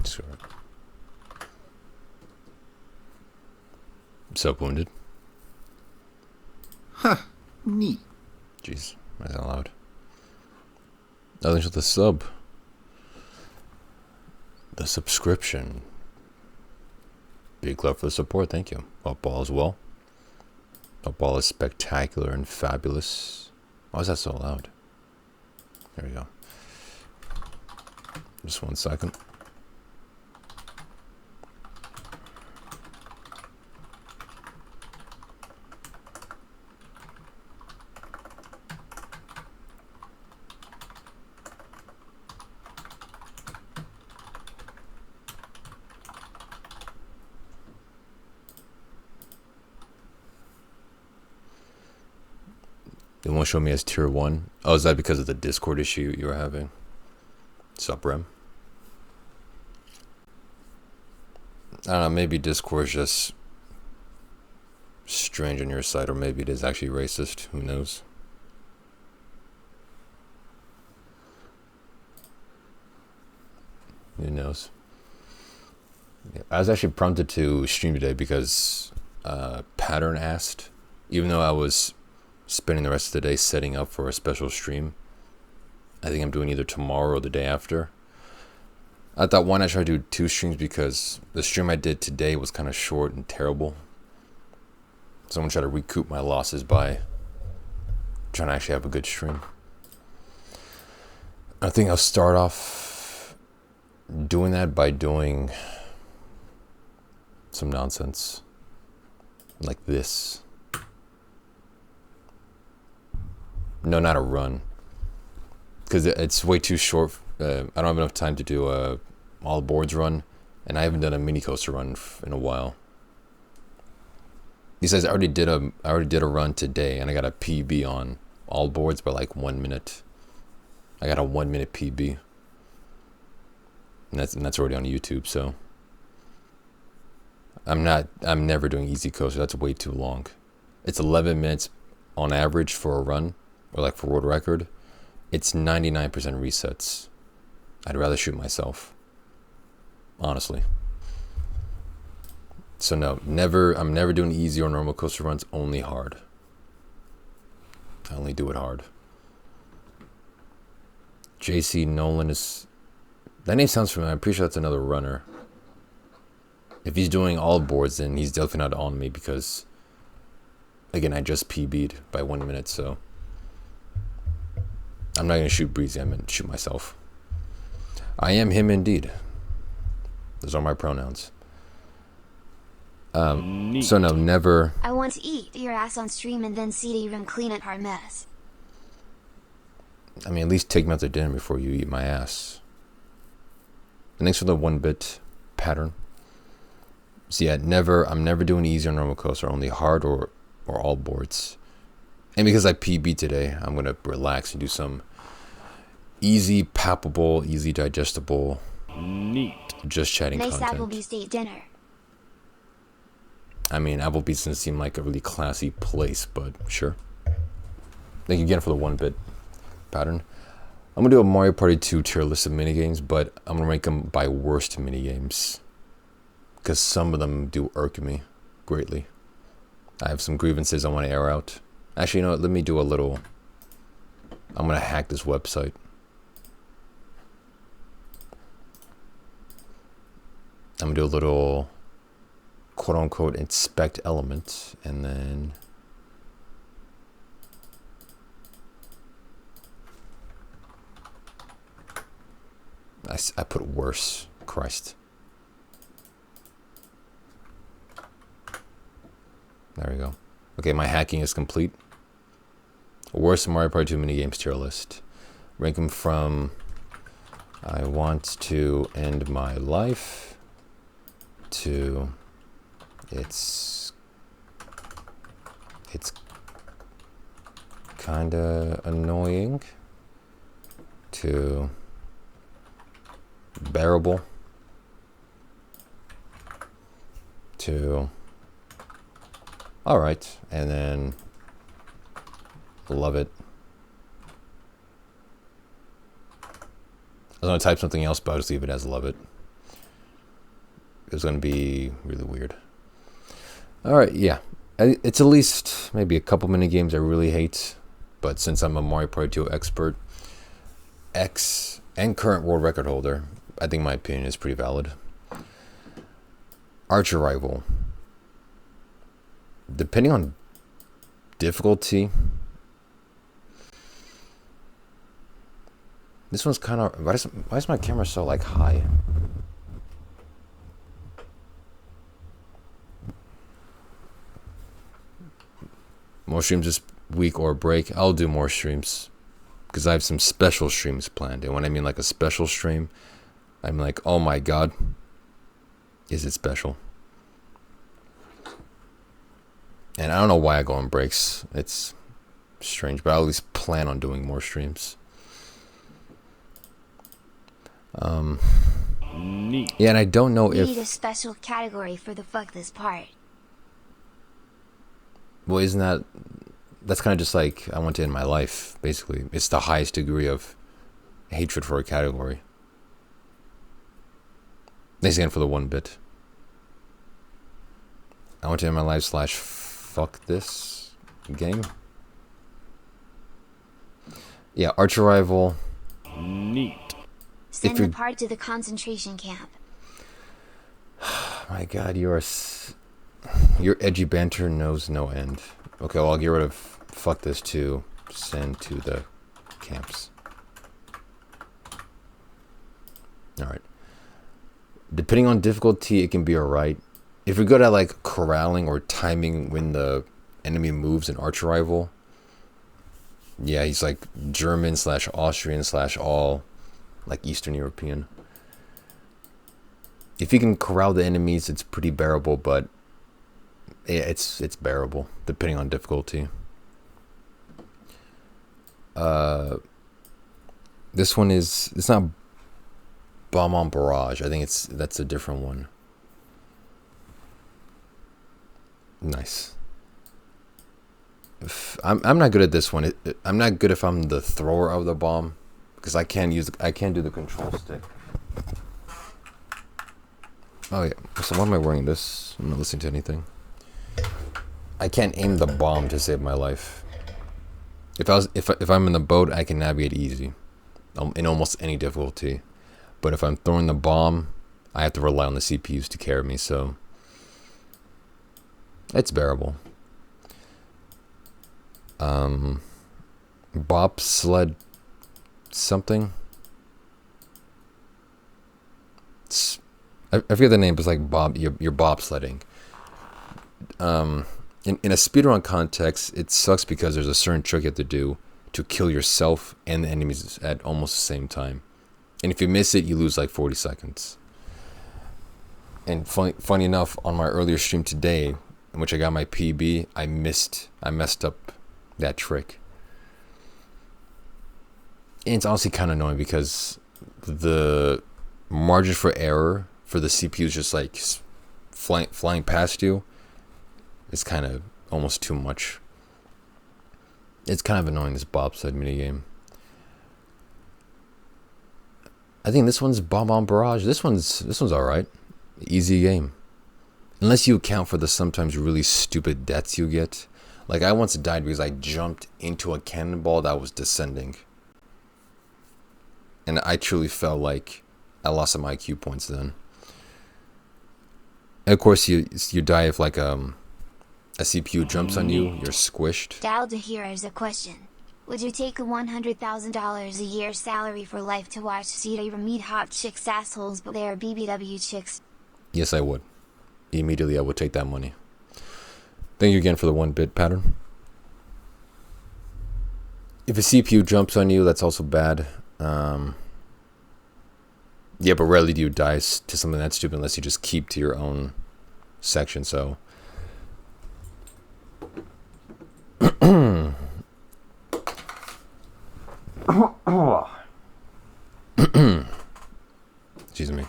Sure. Sub wounded. Huh. Neat. Jeez, that's not loud. Oh, there's the sub. The subscription. Big love for the support, thank you. Hope all is well. Hope all is spectacular and fabulous. Why is that so loud? There we go. Just 1 second. It won't show me as tier 1. Oh, is that because of the Discord issue you were having? Sup, Rem? I don't know, maybe Discord's just strange on your side, or maybe it is actually racist. Who knows? Who knows? Yeah, I was actually prompted to stream today because Pattern asked, even though I was spending the rest of the day setting up for a special stream. I think I'm doing either tomorrow or the day after. I thought, why not try to do 2 streams, because the stream I did today was kind of short and terrible. So I'm going to try to recoup my losses by trying to actually have a good stream. I think I'll start off doing that by doing some nonsense like this. No, not a run, because it's way too short. I don't have enough time to do a all boards run, and I haven't done a mini coaster run in a while. He says I already did a run today, and I got a PB on all boards by like 1 minute. I got a 1 minute PB, and that's already on YouTube. So I'm never doing easy coaster. That's way too long. It's 11 minutes on average for a run, or like for world record. It's 99% resets. I'd rather shoot myself, honestly. So no, I'm never doing easy or normal coaster runs, only hard. I only do it hard. JC Nolan is, that name sounds familiar. I'm pretty sure that's another runner. If he's doing all boards, then he's definitely not on me, because again, I just PB'd by 1 minute, so I'm not going to shoot Breezy, I'm going to shoot myself. I am him indeed. Those are my pronouns. So no, never. I want to eat your ass on stream and then see the room clean up our mess. I mean, at least take me out to dinner before you eat my ass. And thanks for the 1-bit pattern. So yeah, I'm never doing easy or normal coaster, only hard or all boards. And because I PB today, I'm going to relax and do some easy, palpable, easy digestible, Neat. just chatting Nice content. Applebee's date dinner. I mean, Applebee's doesn't seem like a really classy place, but sure. Thank you again for the 1-bit pattern. I'm going to do a Mario Party 2 tier list of minigames, but I'm going to rank them by worst minigames, because some of them do irk me greatly. I have some grievances I want to air out. Actually, you know what? Let me do a little. I'm going to hack this website. I'm going to do a little quote unquote inspect element, and then I put worse. Christ. There we go. Okay, my hacking is complete. Worst Mario Party 2 minigames tier list. Rank them from I want to end my life to it's kinda annoying to bearable to alright, and then love it. I was gonna type something else, but I'll just leave it as love it. is going to be really weird. All right, yeah. It's at least maybe a couple mini games I really hate, but since I'm a Mario Party 2 expert, and current world record holder, I think my opinion is pretty valid. Archer Rival. Depending on difficulty, this one's kind of... Why is my camera so like high? More streams this week or break. I'll do more streams because I have some special streams planned. And when I mean like a special stream, I'm like, oh my god, is it special? And I don't know why I go on breaks. It's strange, but I at least plan on doing more streams. Neat. Yeah, and I don't know We if... need a special category for the fuck this part. Well, isn't that... That's kind of just like I want to end my life, basically. It's the highest degree of hatred for a category. Thanks again for the 1 bit. I want to end my life / fuck this game. Yeah, Archer Rival. Neat. Send the part to the concentration camp. My god, your edgy banter knows no end. Okay, well, I'll get rid of fuck this to send to the camps. Alright. Depending on difficulty, it can be alright. If you're good at like corralling or timing when the enemy moves in Archer Rival, yeah, he's like German / Austrian / all like Eastern European. If you can corral the enemies, it's pretty bearable, but yeah, it's bearable depending on difficulty. This one it's not Bomb Barrage. I think that's a different one. Nice. I'm not good at this one. I'm not good if I'm the thrower of the bomb because I can't do the control stick. Oh yeah. So why am I wearing this? I'm not listening to anything. I can't aim the bomb to save my life. If I'm in the boat, I can navigate easy, in almost any difficulty. But if I'm throwing the bomb, I have to rely on the CPUs to carry me. So it's bearable. Bobsled something. I forget the name, but it's like you're bobsledding. In a speedrun context, it sucks because there's a certain trick you have to do to kill yourself and the enemies at almost the same time. And if you miss it, you lose like 40 seconds. And funny enough, on my earlier stream today, in which I got my PB, I messed up that trick. And it's honestly kind of annoying because the margin for error for the CPU is just like flying past you. It's kind of almost too much. It's kind of annoying, this bobsled minigame. I think this one's Bomb Barrage. This one's alright. Easy game. Unless you account for the sometimes really stupid deaths you get. Like I once died because I jumped into a cannonball that was descending. And I truly felt like I lost some IQ points then. And of course you die if like a CPU jumps on you, you're squished. Daldmeht, here is a question. Would you take a $100,000 a year salary for life to watch CDR meet hot chicks assholes but they are BBW chicks? Yes, I would. Immediately I would take that money. Thank you again for the 1 bit pattern. If a CPU jumps on you, that's also bad. Yeah, but rarely do you die to something that stupid unless you just keep to your own section, so... Excuse me.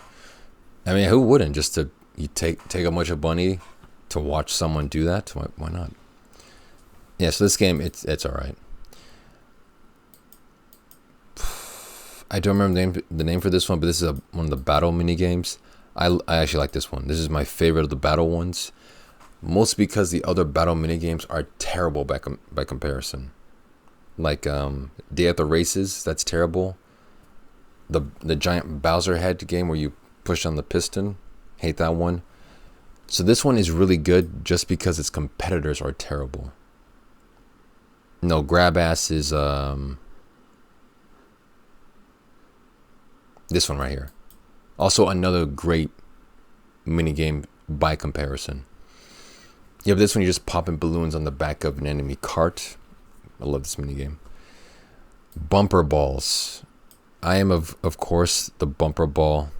I mean, who wouldn't? Just to take a bunch of money to watch someone do that? Why not? Yeah, so this game, it's alright. I don't remember the name for this one, but this is one of the battle mini games. I actually like this one. This is my favorite of the battle ones. Mostly because the other battle minigames are terrible by comparison. Like Day at the Races, that's terrible. The giant Bowser head game where you push on the piston, hate that one. So this one is really good just because its competitors are terrible. No, Grab Ass is this one right here. Also another great minigame by comparison. Yeah, but this one you're just popping balloons on the back of an enemy cart. I love this minigame. Bumper balls. I am of course the bumper ball.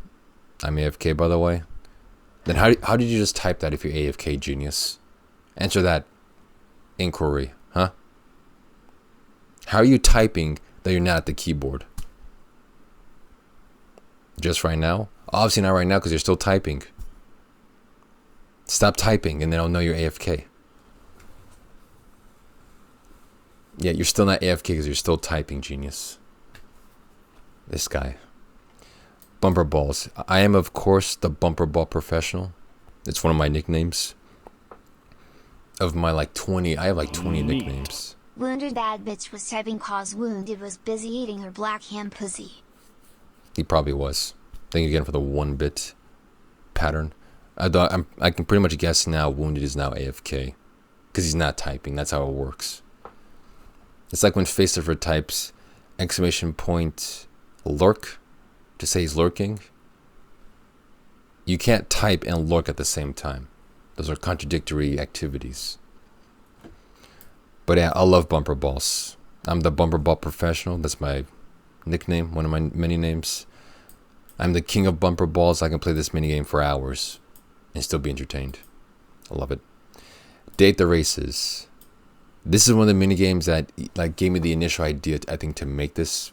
I'm AFK, by the way. Then how did you just type that if you're AFK, genius? Answer that inquiry, huh? How are you typing that you're not at the keyboard? Just right now? Obviously not right now because you're still typing. Stop typing and then I'll know you're AFK. Yeah, you're still not AFK because you're still typing, genius. This guy. Bumper balls. I am, of course, the bumper ball professional. It's one of my nicknames. Of my like 20, I have like 20 nicknames. Wounded bad bitch was typing cause Wounded was busy eating her black ham pussy. He probably was. Thank you again for the 1-bit pattern. I can pretty much guess now Wounded is now AFK. Because he's not typing. That's how it works. It's like when Faceover types exclamation point lurk to say he's lurking. You can't type and lurk at the same time. Those are contradictory activities. But yeah, I love bumper balls. I'm the bumper ball professional. That's my nickname, one of my many names. I'm the king of bumper balls. I can play this minigame for hours and still be entertained. I love it. Date the Races. This is one of the minigames that like gave me the initial idea, I think, to make this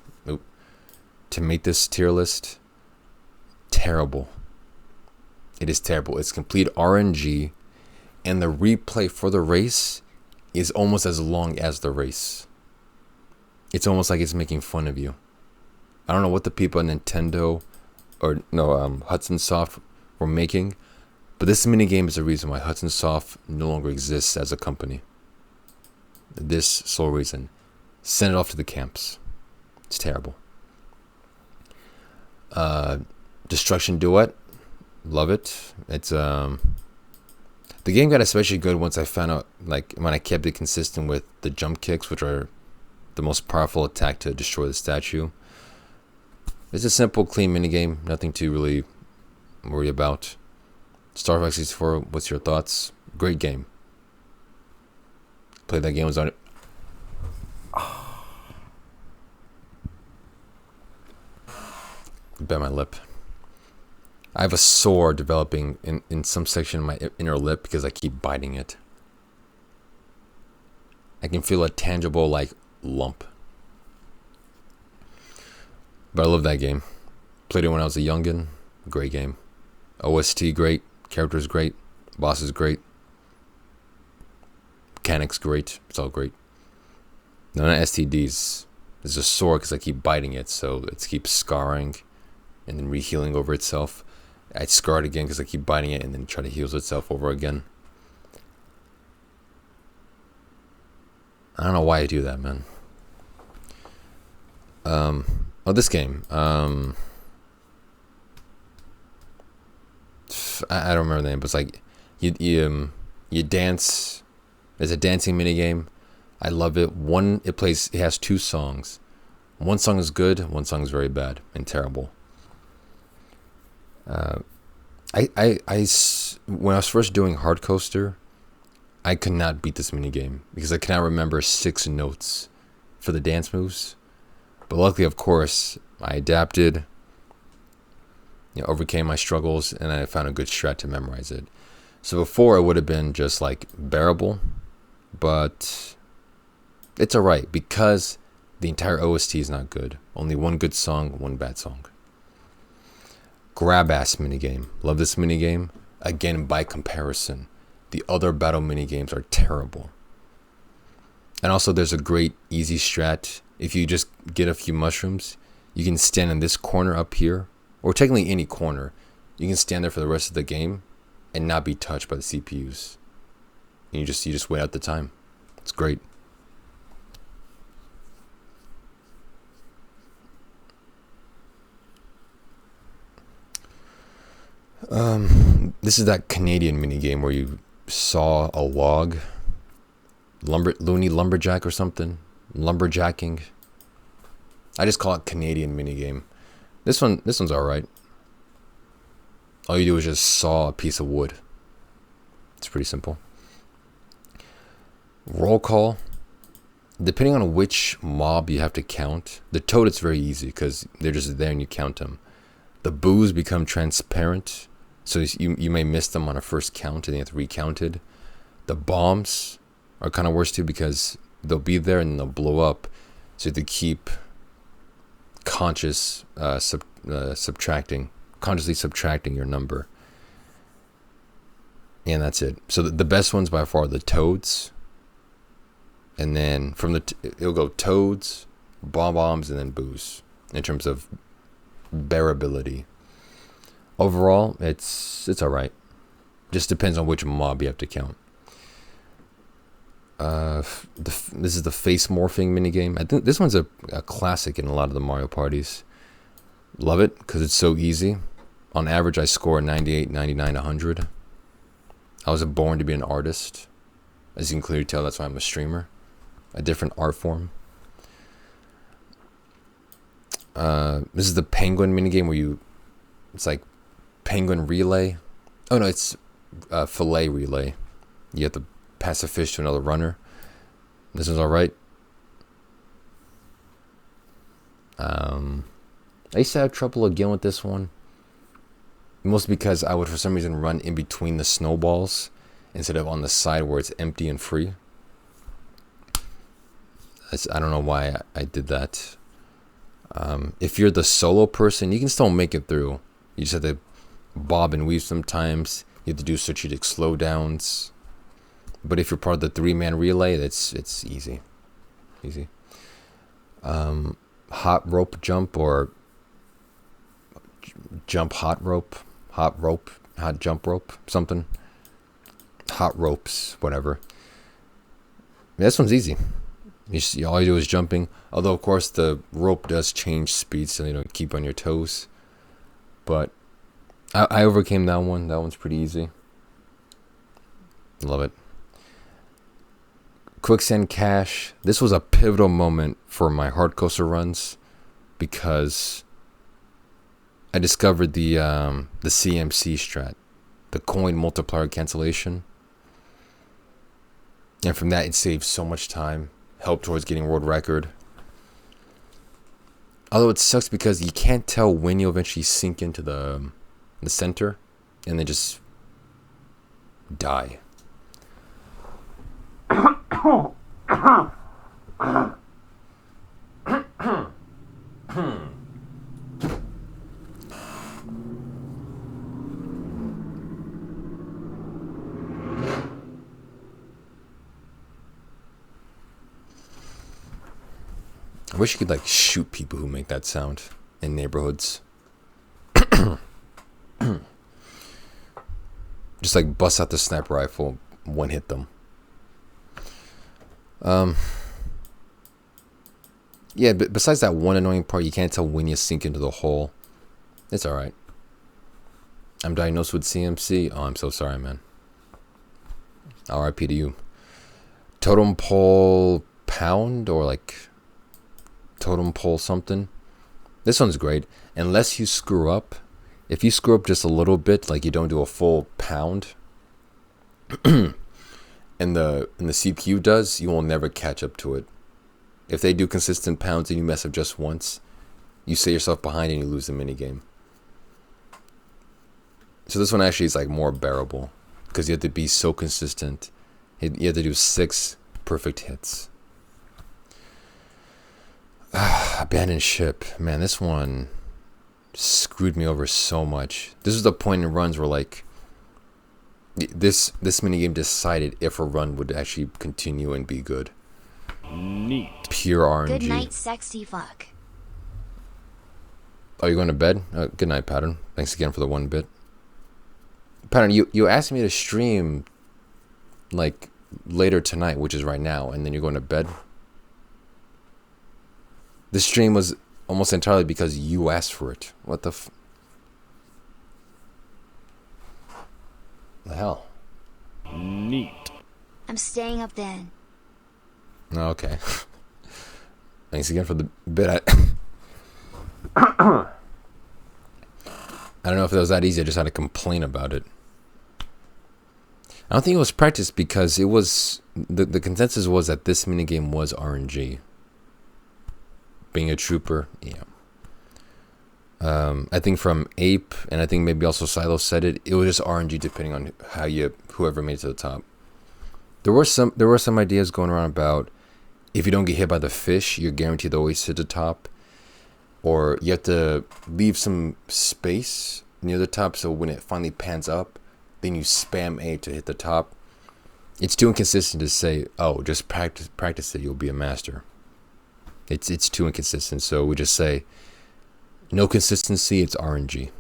tier list. Terrible. It is terrible. It's complete RNG, and the replay for the race is almost as long as the race. It's almost like it's making fun of you. I don't know what the people at Nintendo or Hudson Soft were making, but this minigame is the reason why Hudson Soft no longer exists as a company. This sole reason. Send it off to the camps. It's terrible. Destruction Duet. Love it. It's the game got especially good once I found out, like, when I kept it consistent with the jump kicks, which are the most powerful attack to destroy the statue. It's a simple, clean minigame. Nothing to really worry about. Star Fox 64, what's your thoughts? Great game. Played that game, was on it. Bit my lip. I have a sore developing in some section of my inner lip because I keep biting it. I can feel a tangible, like, lump. But I love that game. Played it when I was a youngin'. Great game. OST great. Characters great. Bosses great. Mechanics great. It's all great. None of STDs. It's just sore because I keep biting it, so it keeps scarring and then rehealing over itself. I scar it again because I keep biting it and then try to heal itself over again. I don't know why I do that, man. This game. I don't remember the name, but it's like you dance. There's a dancing minigame. I love it. It has 2 songs. One song is good, one song is very bad and terrible. When I was first doing Hard Coaster, I could not beat this minigame because I cannot remember 6 notes for the dance moves. But luckily, of course, I adapted, overcame my struggles, and I found a good strat to memorize it. So before, it would have been just like bearable, but it's alright because the entire OST is not good. Only one good song, one bad song. Grab Ass minigame. Love this minigame. Again, by comparison, the other battle minigames are terrible. And also, there's a great easy strat. If you just get a few mushrooms, you can stand in this corner up here, or technically any corner. you can stand there for the rest of the game and not be touched by the CPUs. And you just wait out the time. It's great. This is that Canadian minigame where you saw a log, loony lumberjack or something, lumberjacking. I just call it Canadian minigame. This one's all right. All you do is just saw a piece of wood. It's pretty simple. Roll call. Depending on which mob you have to count, the toad, it's very easy because they're just there and you count them. The boos become transparent, so you may miss them on a first count and they have to recounted. The bombs are kind of worse too because they'll be there and they'll blow up, so you have to keep consciously subtracting your number. And that's it. So the best ones by far are the toads, and then from it'll go toads, bombs, and then boos in terms of bearability. Overall, it's all right. Just depends on which mob you have to count. This is the face morphing minigame. I think this one's a classic in a lot of the Mario parties. Love it because it's so easy. On average, I score 98, 99, 100. I was born to be an artist. As you can clearly tell, that's why I'm a streamer. A different art form. This is the penguin minigame where it's like penguin relay. Oh no, it's fillet relay. You have to pass a fish to another runner. This one's alright. I used to have trouble again with this one. Mostly because I would for some reason run in between the snowballs instead of on the side where it's empty and free. I don't know why I did that. If you're the solo person, you can still make it through. You just have to bob and weave sometimes. You have to do strategic slowdowns. But if you're part of the 3-man relay, it's easy. Easy. Hot rope jump or jump hot rope, hot jump rope, something. Hot ropes, whatever. This one's easy. All you do is jumping. Although, of course, the rope does change speed, so you don't keep on your toes. But I overcame that one. That one's pretty easy. Love it. Quicksand Cache. This was a pivotal moment for my hard coaster runs because I discovered the CMC strat, the coin multiplier cancellation. And from that, it saved so much time. Helped towards getting world record. Although it sucks because you can't tell when you eventually sink into the center and then just die. I wish you could like shoot people who make that sound in neighborhoods. Just like bust out the sniper rifle, one hit them. Yeah, but besides that one annoying part, you can't tell when you sink into the hole. It's alright. I'm diagnosed with CMC. Oh, I'm so sorry, man. RIP to you. Totem pole pound or like totem pole something. This one's great. Unless you screw up. If you screw up just a little bit, like you don't do a full pound, and the CPU does, you will never catch up to it. If they do consistent pounds and you mess up just once, you set yourself behind and you lose the minigame. So this one actually is like more bearable because you have to be so consistent. You have to do 6 perfect hits. Abandoned ship. Man, this one screwed me over so much. This was the point in runs where like this minigame decided if a run would actually continue and be good. Neat. Pure RNG. Good night, sexy fuck. Oh, you going to bed? Good night, Pattern. Thanks again for the 1 bit. Pattern, you asked me to stream like later tonight, which is right now, and then you're going to bed. The stream was almost entirely because you asked for it. What the hell? Neat. I'm staying up then. Okay. Thanks again for the bit. I don't know if it was that easy. I just had to complain about it. I don't think it was practice because it was the consensus was that this minigame was RNG. Being a trooper, yeah. I think from Ape and I think maybe also Silo said it. It was just RNG depending on how whoever made it to the top. There were some ideas going around about if you don't get hit by the fish, you're guaranteed to always hit the top. Or you have to leave some space near the top so when it finally pans up, then you spam A to hit the top. It's too inconsistent to say, oh, just practice it, you'll be a master. It's too inconsistent, so we just say, no consistency, it's RNG.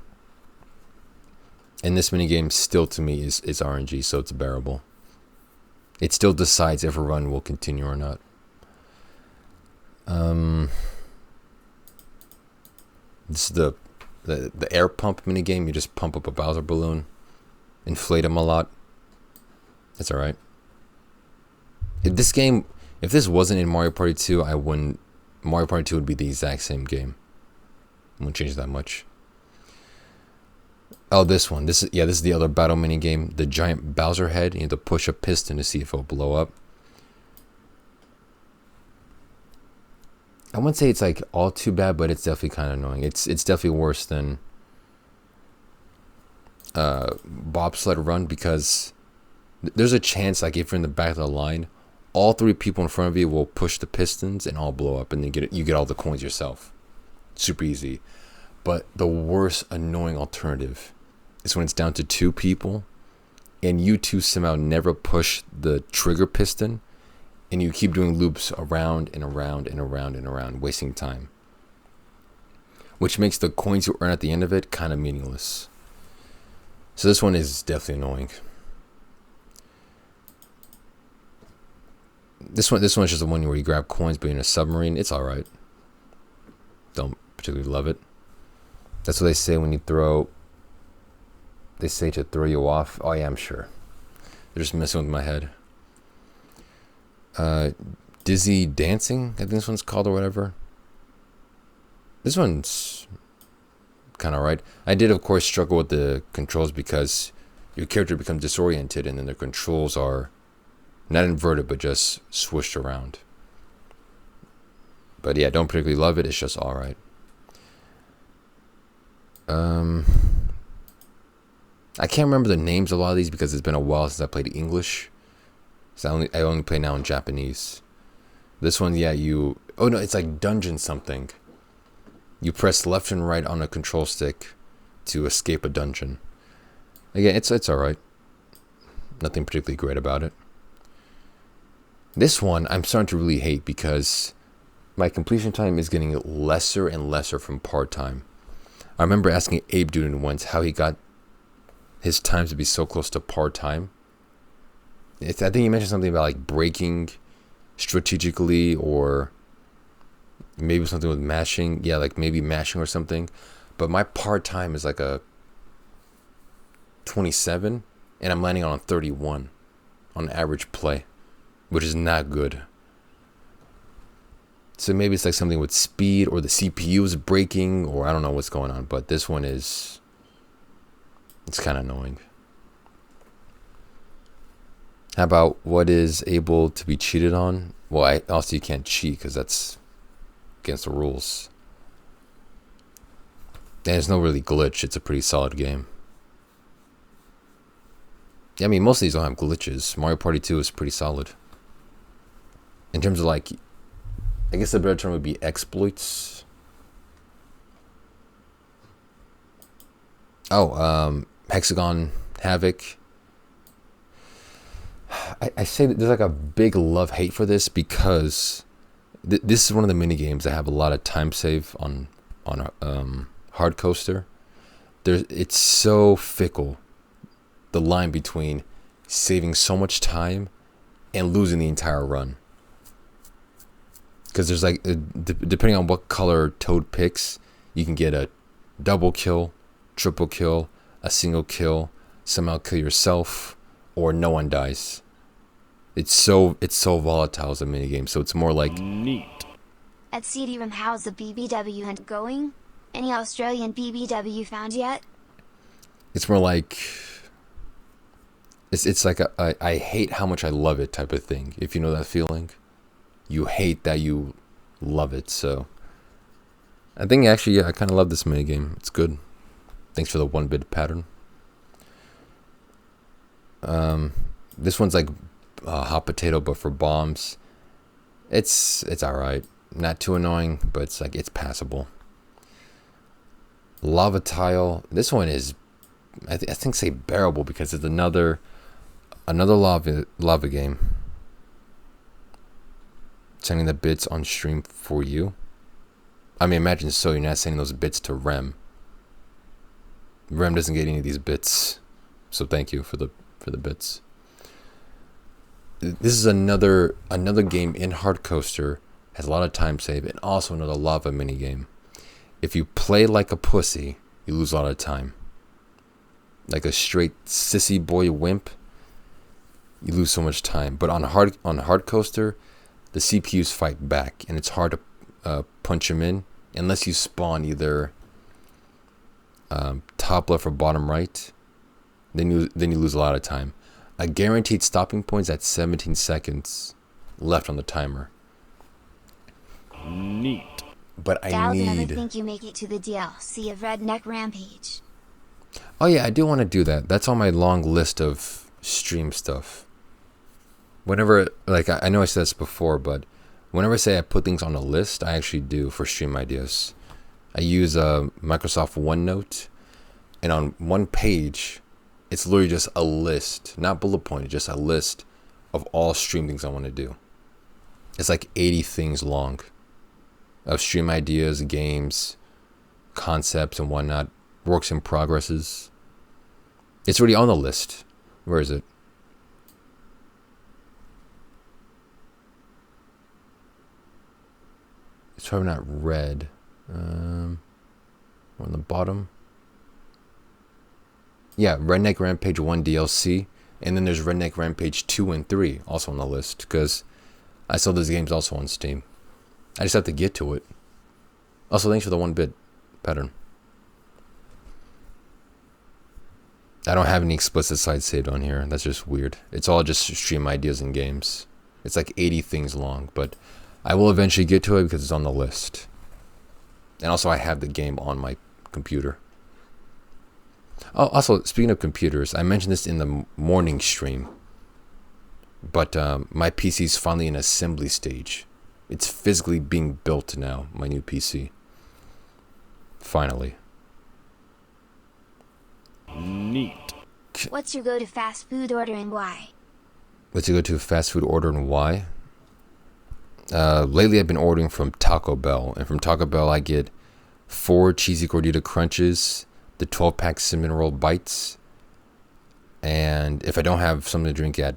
And this minigame still to me is RNG, so it's bearable. It still decides if a run will continue or not. This is the air pump minigame. You just pump up a Bowser balloon, inflate him a lot. That's alright. If this wasn't in Mario Party 2, Mario Party 2 would be the exact same game. I wouldn't change that much. Oh, this one. This is the other battle minigame. The giant Bowser head. You have to push a piston to see if it'll blow up. I wouldn't say it's like all too bad, but it's definitely kind of annoying. It's definitely worse than bobsled run because there's a chance like if you're in the back of the line, all three people in front of you will push the pistons and all blow up, and then you get all the coins yourself. Super easy. But the worst annoying alternative is when it's down to two people, and you two somehow never push the trigger piston. And you keep doing loops around and around and around and around, wasting time. Which makes the coins you earn at the end of it kind of meaningless. So this one is definitely annoying. This one's just the one where you grab coins but you're in a submarine. It's alright. Don't particularly love it. That's what they say when you throw. They say to throw you off. Oh yeah, I'm sure. They're just messing with my head. Dizzy Dancing, I think this one's called or whatever. This one's kind of right. I did of course struggle with the controls because your character becomes disoriented and then the controls are not inverted but just swooshed around. But yeah, don't particularly love it. It's just alright. I can't remember the names of a lot of these because it's been a while since I played English. So I only play now in Japanese. This one, yeah, oh no, it's like dungeon something. You press left and right on a control stick to escape a dungeon. Again, it's alright. Nothing particularly great about it. This one, I'm starting to really hate because my completion time is getting lesser and lesser from part-time. I remember asking Abe Duden once how he got his times to be so close to part-time. I think you mentioned something about like braking strategically or maybe something with mashing. Yeah, like maybe mashing or something. But my part time is like a 27 and I'm landing on a 31 on average play, which is not good. So maybe it's like something with speed or the CPU is braking or I don't know what's going on. But this one it's kind of annoying. How about what is able to be cheated on? Well, also you can't cheat because that's against the rules. And there's no really glitch. It's a pretty solid game. Yeah, I mean, most of these don't have glitches. Mario Party 2 is pretty solid. In terms of like, I guess the better term would be exploits. Oh, Hexagon Havoc. I say that there's like a big love-hate for this because this is one of the mini games that have a lot of time save on Hard Coaster. It's so fickle. the line between saving so much time and losing the entire run. Because there's like, depending on what color Toad picks, you can get a double kill, triple kill, a single kill, somehow kill yourself, or no one dies. It's so volatile as a minigame, so it's more like... Neat. At CD-ROM, how's the BBW hunt going? Any Australian BBW found yet? It's more like... It's like I hate how much I love it type of thing, if you know that feeling. You hate that you love it, so... I think actually, yeah, I kind of love this minigame. It's good. Thanks for the 1-bit pattern. This one's like hot potato, but for bombs. It's alright. Not too annoying, but it's like, it's passable. Lava tile. This one is, I think say bearable, because it's another lava game. Sending the bits on stream for you. I mean, imagine so you're not sending those bits to Rem. Rem doesn't get any of these bits, so thank you for the bits. This is another game in Hard Coaster, has a lot of time save, and also another lava mini game. If you play like a pussy, you lose a lot of time. Like a straight sissy boy wimp, you lose so much time. But on Hard Coaster, the CPUs fight back, and it's hard to punch them in unless you spawn either top left or bottom right. Then you lose a lot of time. A guaranteed stopping point is at 17 seconds left on the timer. Neat. But I never think you make it to the DLC of Redneck Rampage. Oh yeah, I do want to do that. That's on my long list of stream stuff. Whenever, like, I know I said this before, but whenever I say I put things on a list, I actually do for stream ideas. I use Microsoft OneNote, and on one page, it's literally just a list, not bullet pointed, just a list of all stream things I want to do. It's like 80 things long of stream ideas, games, concepts, and whatnot, works in progresses. It's already on the list. Where is it? It's probably not red. On the bottom. Yeah, Redneck Rampage 1 DLC. And then there's Redneck Rampage 2 and 3 also on the list, because I saw those games also on Steam. I just have to get to it. Also, thanks for the 1-bit pattern. I don't have any explicit sites saved on here. That's just weird. It's all just stream ideas and games. It's like 80 things long, but I will eventually get to it because it's on the list. And also, I have the game on my computer. Oh, also, speaking of computers, I mentioned this in the morning stream, but my PC is finally in assembly stage. It's physically being built now, my new PC. Finally. Neat. What's your go-to fast food order and why? What's your go-to fast food order and why? Lately I've been ordering from Taco Bell, and from Taco Bell I get 4 cheesy gordita crunches, the 12-pack cinnamon roll bites, and if I don't have something to drink at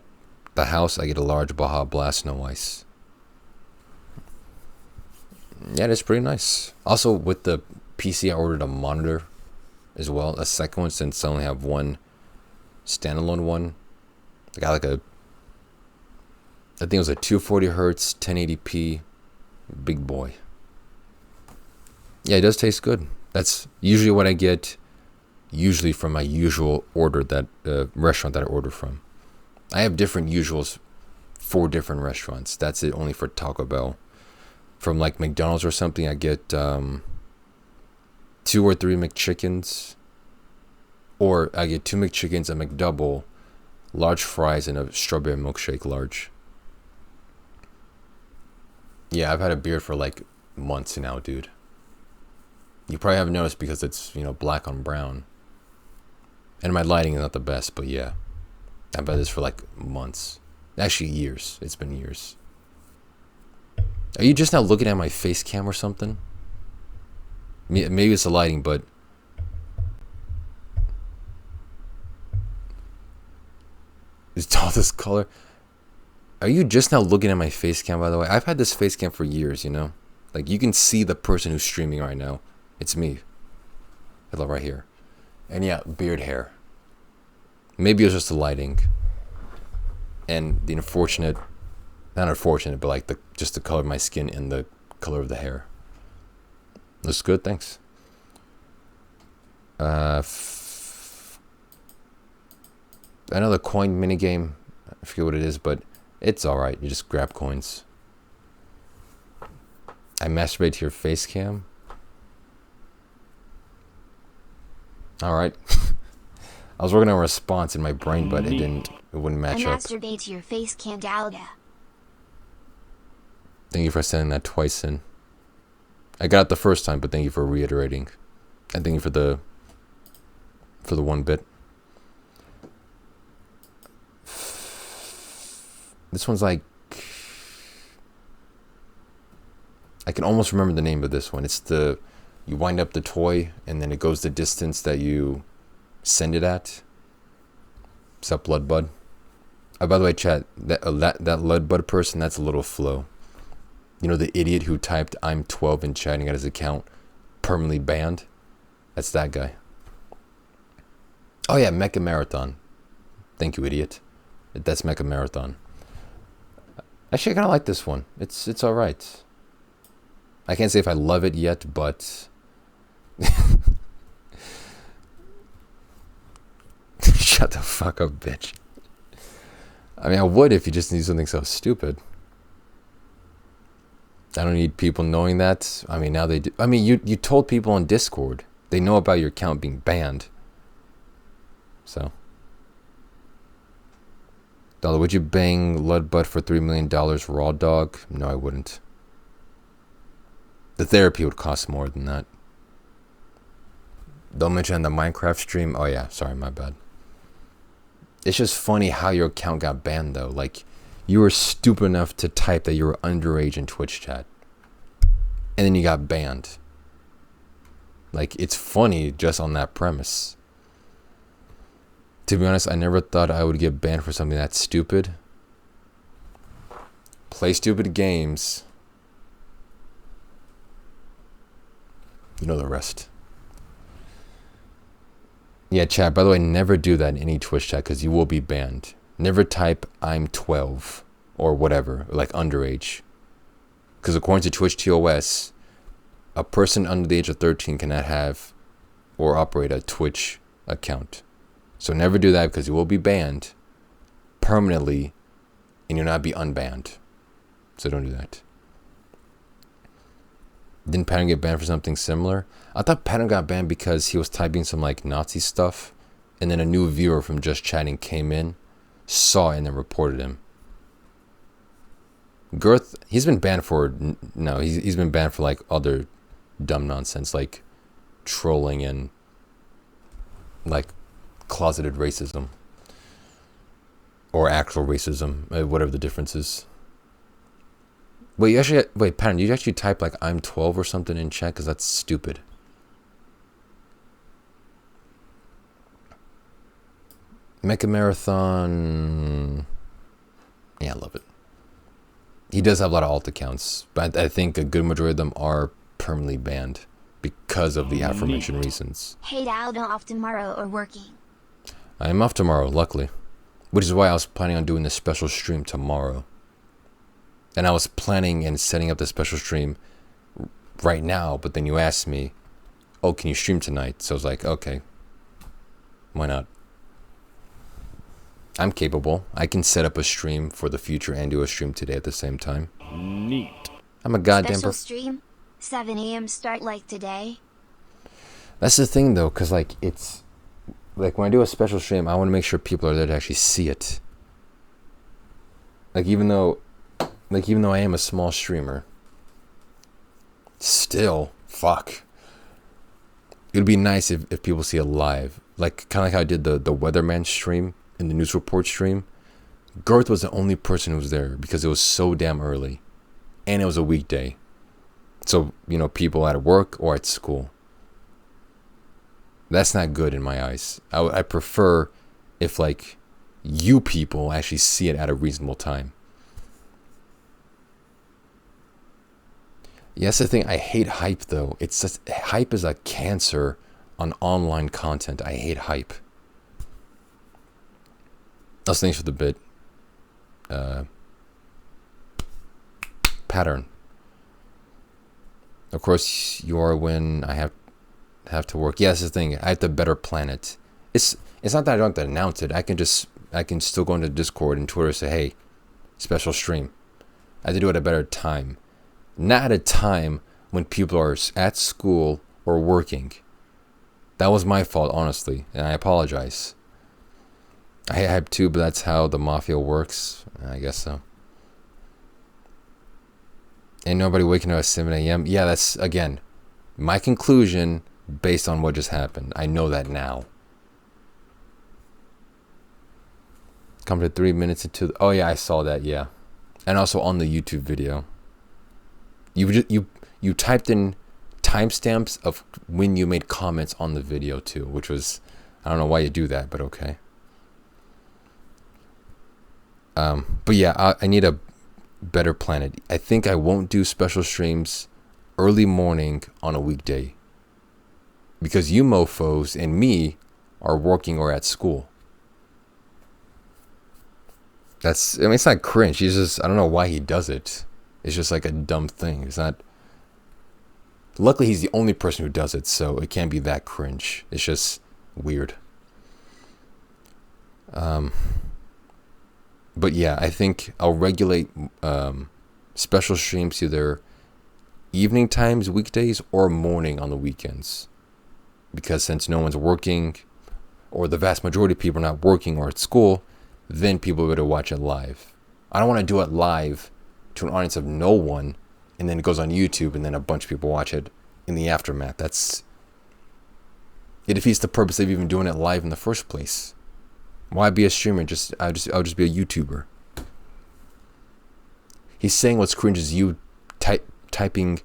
the house, I get a large Baja Blast no ice. Yeah, that's pretty nice. Also, with the PC, I ordered a monitor as well, a second one, since I only have one standalone one. I got like I think it was a 240 hertz 1080p big boy. Yeah, it does taste good. That's usually what I get, usually from my usual order, that restaurant that I order from. I have different usuals for different restaurants. That's it, only for Taco Bell. From like McDonald's or something, I get 2 or 3 McChickens, or I get 2 McChickens, a McDouble, large fries, and a strawberry milkshake large. Yeah, I've had a beard for like months now, dude. You probably haven't noticed because it's, black on brown. And my lighting is not the best, but yeah. I've had this for like months. Actually, years. It's been years. Are you just now looking at my face cam or something? Maybe it's the lighting, but this color. Are you just now looking at my face cam, by the way? I've had this face cam for years, you know? Like, you can see the person who's streaming right now. It's me. Hello, right here. And yeah, beard hair. Maybe it was just the lighting. And the unfortunate, not unfortunate, but like just the color of my skin and the color of the hair. Looks good, thanks. Another coin minigame. I forget what it is, but it's alright. You just grab coins. I masturbate to your face cam. Alright. I was working on a response in my brain, but it wouldn't match up. I masturbate to your face cam, Dalda. Thank you for sending that twice in. I got it the first time, but thank you for reiterating. And thank you for the one bit. This one's like, I can almost remember the name of this one. It's you wind up the toy and then it goes the distance that you send it at. What's up, Blood Bud? Oh, by the way, chat, that Blood Bud person, that's a little flow. You know the idiot who typed I'm 12 in chat and got his account permanently banned? That's that guy. Oh yeah, Mecha Marathon. Thank you, idiot. That's Mecha Marathon. Actually, I kind of like this one. It's all right. I can't say if I love it yet, but shut the fuck up, bitch. I mean, I would if you just need something so stupid. I don't need people knowing that. I mean, now they do. I mean, you told people on Discord. They know about your account being banned. So. Dollar, would you bang Ludbutt for $3 million raw dog? No, I wouldn't. The therapy would cost more than that. Don't mention the Minecraft stream. Oh yeah, sorry, my bad. It's just funny how your account got banned though. Like, you were stupid enough to type that you were underage in Twitch chat. And then you got banned. Like, it's funny just on that premise. To be honest, I never thought I would get banned for something that stupid. Play stupid games. You know the rest. Yeah, chat, by the way, never do that in any Twitch chat because you will be banned. Never type I'm 12 or whatever, like underage. Because according to Twitch TOS, a person under the age of 13 cannot have or operate a Twitch account. So never do that because you will be banned permanently and you'll not be unbanned. So don't do that. Didn't Pattern get banned for something similar? I thought Pattern got banned because he was typing some like Nazi stuff and then a new viewer from Just Chatting came in, saw it, and then reported him. Girth, he's been banned for, no, he's been banned for like other dumb nonsense like trolling and like closeted racism or actual racism, whatever the difference is. Wait, Pattern, you actually type like I'm 12 or something in chat? Because that's stupid. Mecha Marathon. Yeah, I love it. He does have a lot of alt accounts, but I think a good majority of them are permanently banned because of the aforementioned reasons. Hey, Dalda, off tomorrow or working? I am off tomorrow, luckily. Which is why I was planning on doing this special stream tomorrow. And I was planning and setting up the special stream right now, but then you asked me, oh, can you stream tonight? So I was like, okay, why not? I'm capable. I can set up a stream for the future and do a stream today at the same time. Neat. I'm a goddamn Special stream? 7 a.m. start like today? That's the thing though, because like it's like when I do a special stream, I want to make sure people are there to actually see it. Like even though I am a small streamer, still, fuck. It would be nice if people see it live. Like kind of like how I did the Weatherman stream and the news report stream. Girth was the only person who was there because it was so damn early. And it was a weekday. So, you know, people at work or at school. That's not good in my eyes. I prefer if like you people actually see it at a reasonable time. Yes, the thing, I hate hype though. It's just, hype is a cancer on online content. I hate hype. That's thanks for the bit. Pattern. Of course, you are when I have to work. Yeah, that's the thing. I have to better plan it. It's not that I don't have to announce it. I can still go into Discord and Twitter and say, hey, special stream. I have to do it at a better time. Not at a time when people are at school or working. That was my fault, honestly, and I apologize. I hate hype too, but that's how the mafia works. I guess so. Ain't nobody waking up at 7 a.m. Yeah, that's, again, my conclusion based on what just happened. I know that now. Come to 3 minutes into... Oh, yeah, I saw that, yeah. And also on the YouTube video. You typed in timestamps of when you made comments on the video too, which was, I don't know why you do that, but okay. But yeah, I need a better plan. I think I won't do special streams early morning on a weekday because you mofos and me are working or at school. That's, I mean, it's not cringe. He's just, I don't know why he does it. It's just like a dumb thing. It's not. Luckily, he's the only person who does it, so it can't be that cringe. It's just weird. But yeah, I think I'll regulate special streams either evening times, weekdays, or morning on the weekends. Because since no one's working, or the vast majority of people are not working or at school, then people are going to watch it live. I don't want to do it live to an audience of no one, and then it goes on YouTube, and then a bunch of people watch it in the aftermath. It defeats the purpose of even doing it live in the first place. Why be a streamer? I'll just be a YouTuber. He's saying what's cringe is you typing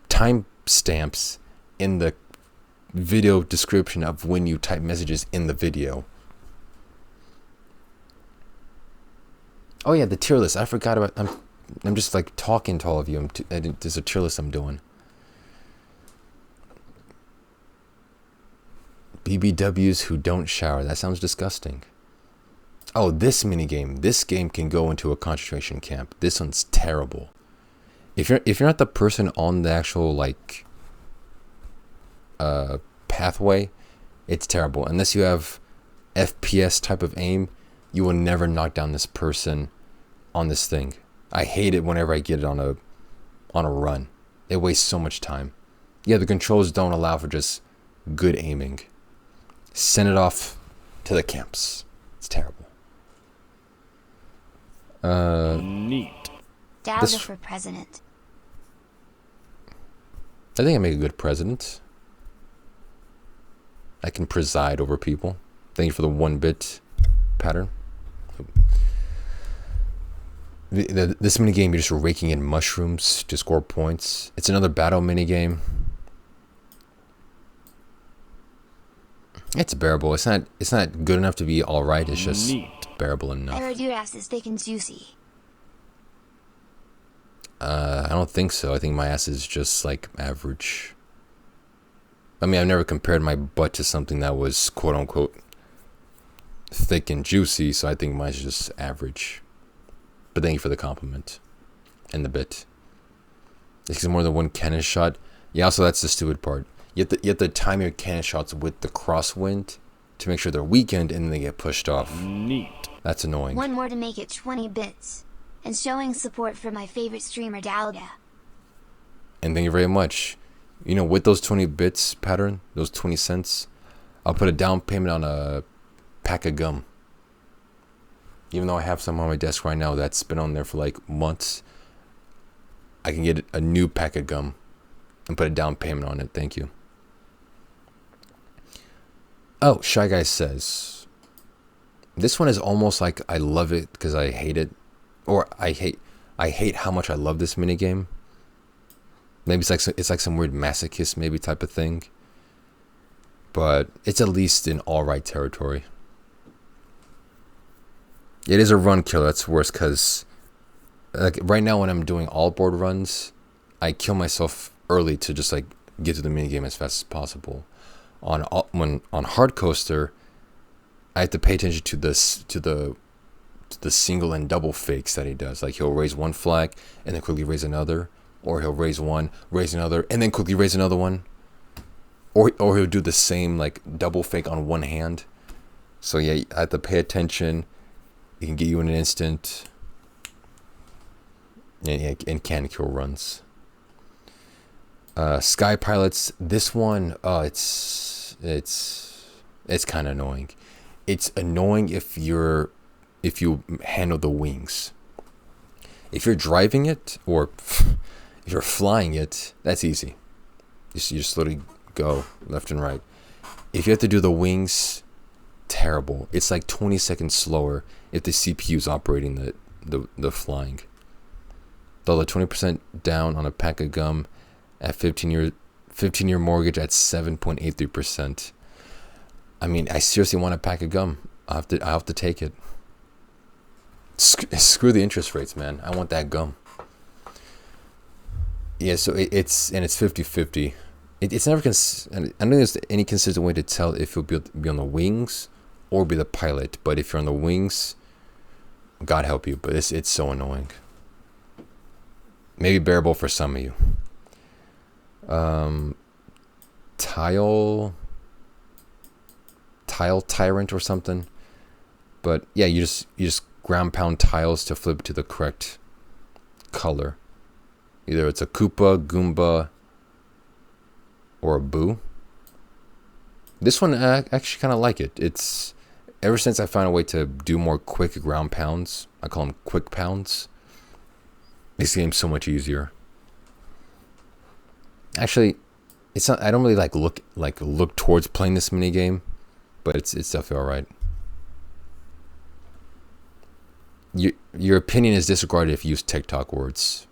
timestamps in the video description of when you type messages in the video. Oh yeah, the tier list. I forgot about. I'm just like talking to all of you. There's a tier list I'm doing. BBWs who don't shower. That sounds disgusting. Oh, this minigame. This game can go into a concentration camp. This one's terrible. If you're not the person on the actual like pathway, it's terrible. Unless you have FPS type of aim, you will never knock down this person on this thing. I hate it whenever I get it on a run. It wastes so much time. Yeah, the controls don't allow for just good aiming. Send it off to the camps. It's terrible. Neat. Daldmeht for president. I think I make a good president. I can preside over people. Thank you for the 1-bit pattern. This minigame, you're just raking in mushrooms to score points. It's another battle minigame. It's bearable. It's not good enough to be alright. It's just bearable enough. I heard your ass is thick and juicy. I don't think so. I think my ass is just like average. I mean, I've never compared my butt to something that was quote unquote thick and juicy, so I think mine's just average. But thank you for the compliment and the bit. It's more than one cannon shot. Yeah, also that's the stupid part. You have to time your cannon shots with the crosswind to make sure they're weakened and then they get pushed off. Neat. That's annoying. One more to make it 20 bits. And showing support for my favorite streamer Daldmeht. And thank you very much. You know, with those 20 bits pattern, those 20 cents, I'll put a down payment on a pack of gum. Even though I have some on my desk right now that's been on there for like months, I can get a new pack of gum and put a down payment on it. Thank you. Oh, Shy Guy says, this one is almost like I love it because I hate it. Or I hate how much I love this minigame. Maybe it's like some weird masochist maybe type of thing. But it's at least in alright territory. It is a run killer. That's worse because like right now when I'm doing all board runs, I kill myself early to just like get to the minigame as fast as possible. On hard coaster, I have to pay attention to the single and double fakes that he does. Like he'll raise one flag and then quickly raise another, or he'll raise one, raise another, and then quickly raise another one, or he'll do the same like double fake on one hand. So yeah, I have to pay attention. It can get you in an instant, and can kill runs. Sky Pilots. This one, it's kind of annoying. It's annoying if you handle the wings. If you're driving it or if you're flying it, that's easy. You just literally go left and right. If you have to do the wings, terrible. It's like 20 seconds slower if the CPU is operating the flying. Dollar 20% down on a pack of gum at 15-year mortgage at 7.83%. I mean, I seriously want a pack of gum. I have to take it. Screw the interest rates, man. I want that gum. Yeah, so it's 50-50. It's never I don't think there's any consistent way to tell if you'll be on the wings or be the pilot. But if you're on the wings, God help you. But it's so annoying. Maybe bearable for some of you. Tile Tyrant or something. But yeah, you just ground pound tiles to flip to the correct color. Either it's a Koopa, Goomba, or a Boo. This one, I actually kind of like it. It's ever since I found a way to do more quick ground pounds. I call them quick pounds. This game's so much easier. Actually, it's not. I don't really look towards playing this mini game, but it's definitely all right. Your opinion is disregarded if you use TikTok words.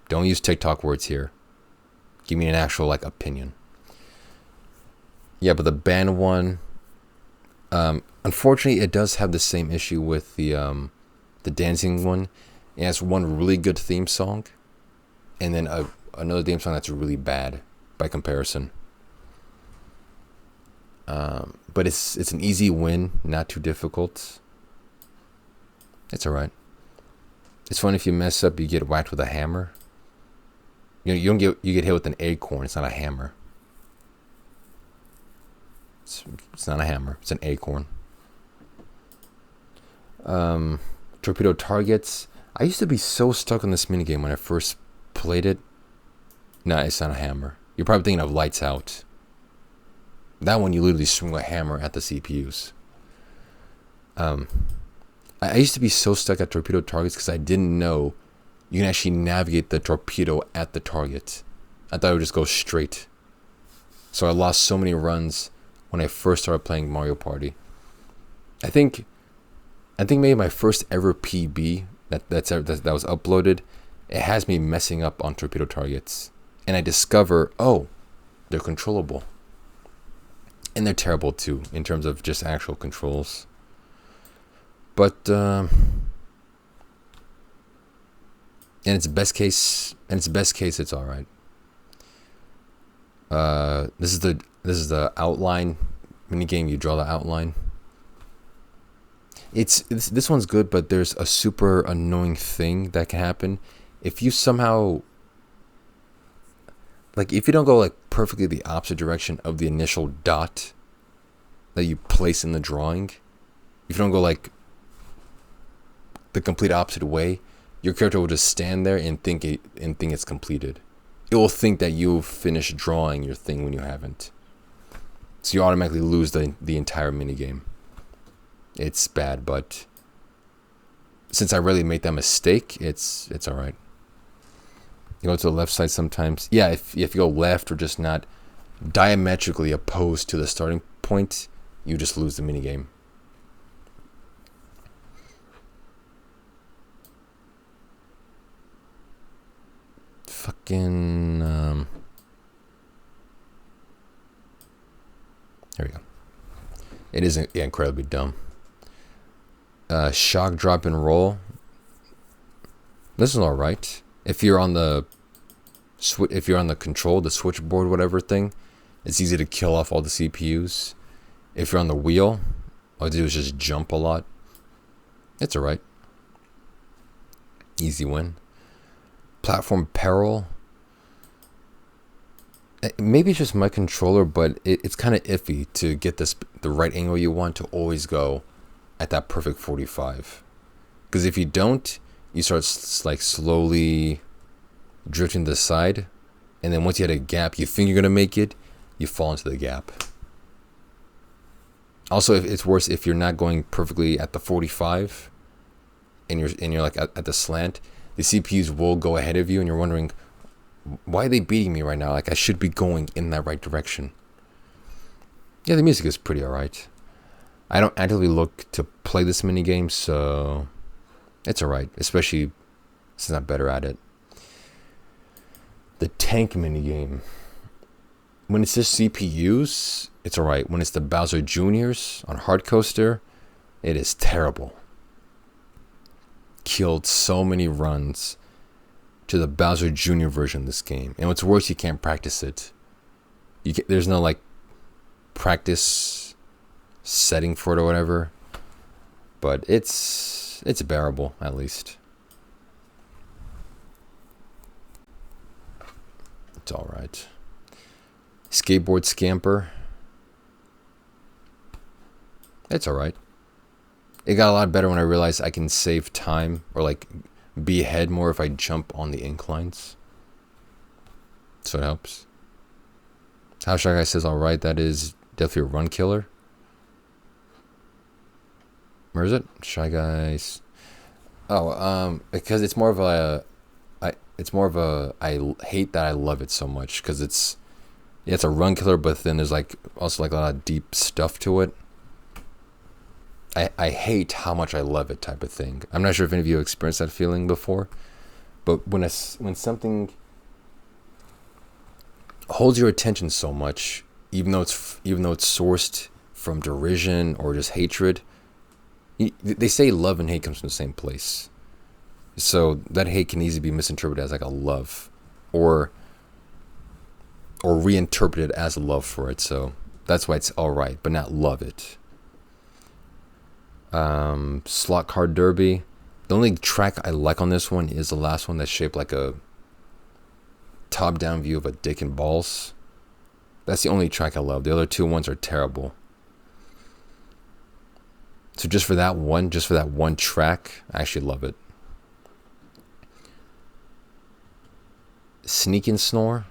Don't use TikTok words here. Give me an actual opinion. Yeah, but the band one, unfortunately, it does have the same issue with the dancing one. It has one really good theme song, and then another theme song that's really bad by comparison. But it's an easy win, not too difficult. It's alright. It's fun if you mess up, you get whacked with a hammer. You get hit with an acorn. It's not a hammer. It's not a hammer. It's an acorn. Torpedo targets. I used to be so stuck on this minigame when I first played it. No, it's not a hammer. You're probably thinking of Lights Out. That one you literally swing a hammer at the CPUs. I used to be so stuck at torpedo targets because I didn't know you can actually navigate the torpedo at the target. I thought it would just go straight. So I lost so many runs when I first started playing Mario Party. I think maybe my first ever PB that was uploaded, it has me messing up on torpedo targets. And I discover, they're controllable. And they're terrible too, in terms of just actual controls. But in its best case, it's all right. This is the outline minigame. You draw the outline. This one's good, but there's a super annoying thing that can happen if you somehow, if you don't go perfectly the opposite direction of the initial dot that you place in the drawing. If you don't go the complete opposite way, your character will just stand there and think it's completed. It will think that you've finished drawing your thing when you haven't. So you automatically lose the entire minigame. It's bad, but since I rarely make that mistake, it's alright. You go to the left side sometimes. Yeah, if you go left or just not diametrically opposed to the starting point, you just lose the minigame. Fucking there we go. It is incredibly dumb. Shock, drop, and roll. This is alright. If you're on the control, the switchboard, whatever thing, it's easy to kill off all the CPUs. If you're on the wheel, all you do is just jump a lot. It's alright. Easy win. Platform peril. Maybe it's just my controller, but it's kind of iffy to get the right angle you want to always go at that perfect 45. Because if you don't, you start like slowly drifting to the side, and then once you hit a gap, you think you're gonna make it, you fall into the gap. Also, it's worse if you're not going perfectly at the 45, and you're like at the slant. The CPUs will go ahead of you, and you're wondering, why are they beating me right now? Like, I should be going in that right direction. Yeah, the music is pretty alright. I don't actively look to play this minigame, so it's alright, especially since I'm better at it. The tank minigame. When it's just CPUs, it's alright. When it's the Bowser Juniors on Hard Coaster, it is terrible. Killed so many runs to the Bowser Jr. version of this game. And what's worse, you can't practice it. There's no like practice setting for it or whatever. But it's bearable, at least. It's alright. Skateboard Scamper. It's alright. It got a lot better when I realized I can save time or like be ahead more if I jump on the inclines. So it helps. How Shy Guy says alright, that is definitely a run killer. Where is it? Shy Guys. Oh, because it's more of a I hate that I love it so much, because it's a run killer, but then there's like also like a lot of deep stuff to it. I hate how much I love it type of thing. I'm not sure if any of you have experienced that feeling before, but when something holds your attention so much, even though it's sourced from derision or just hatred, they say love and hate comes from the same place. So that hate can easily be misinterpreted as like a love, or reinterpreted as a love for it. So that's why it's alright, but not love it. Slot Car Derby. The only track I like on this one is the last one that's shaped like a top-down view of a dick and balls. That's the only track I love. The other two ones are terrible. So just for that one track, I actually love it. Sneak and Snore.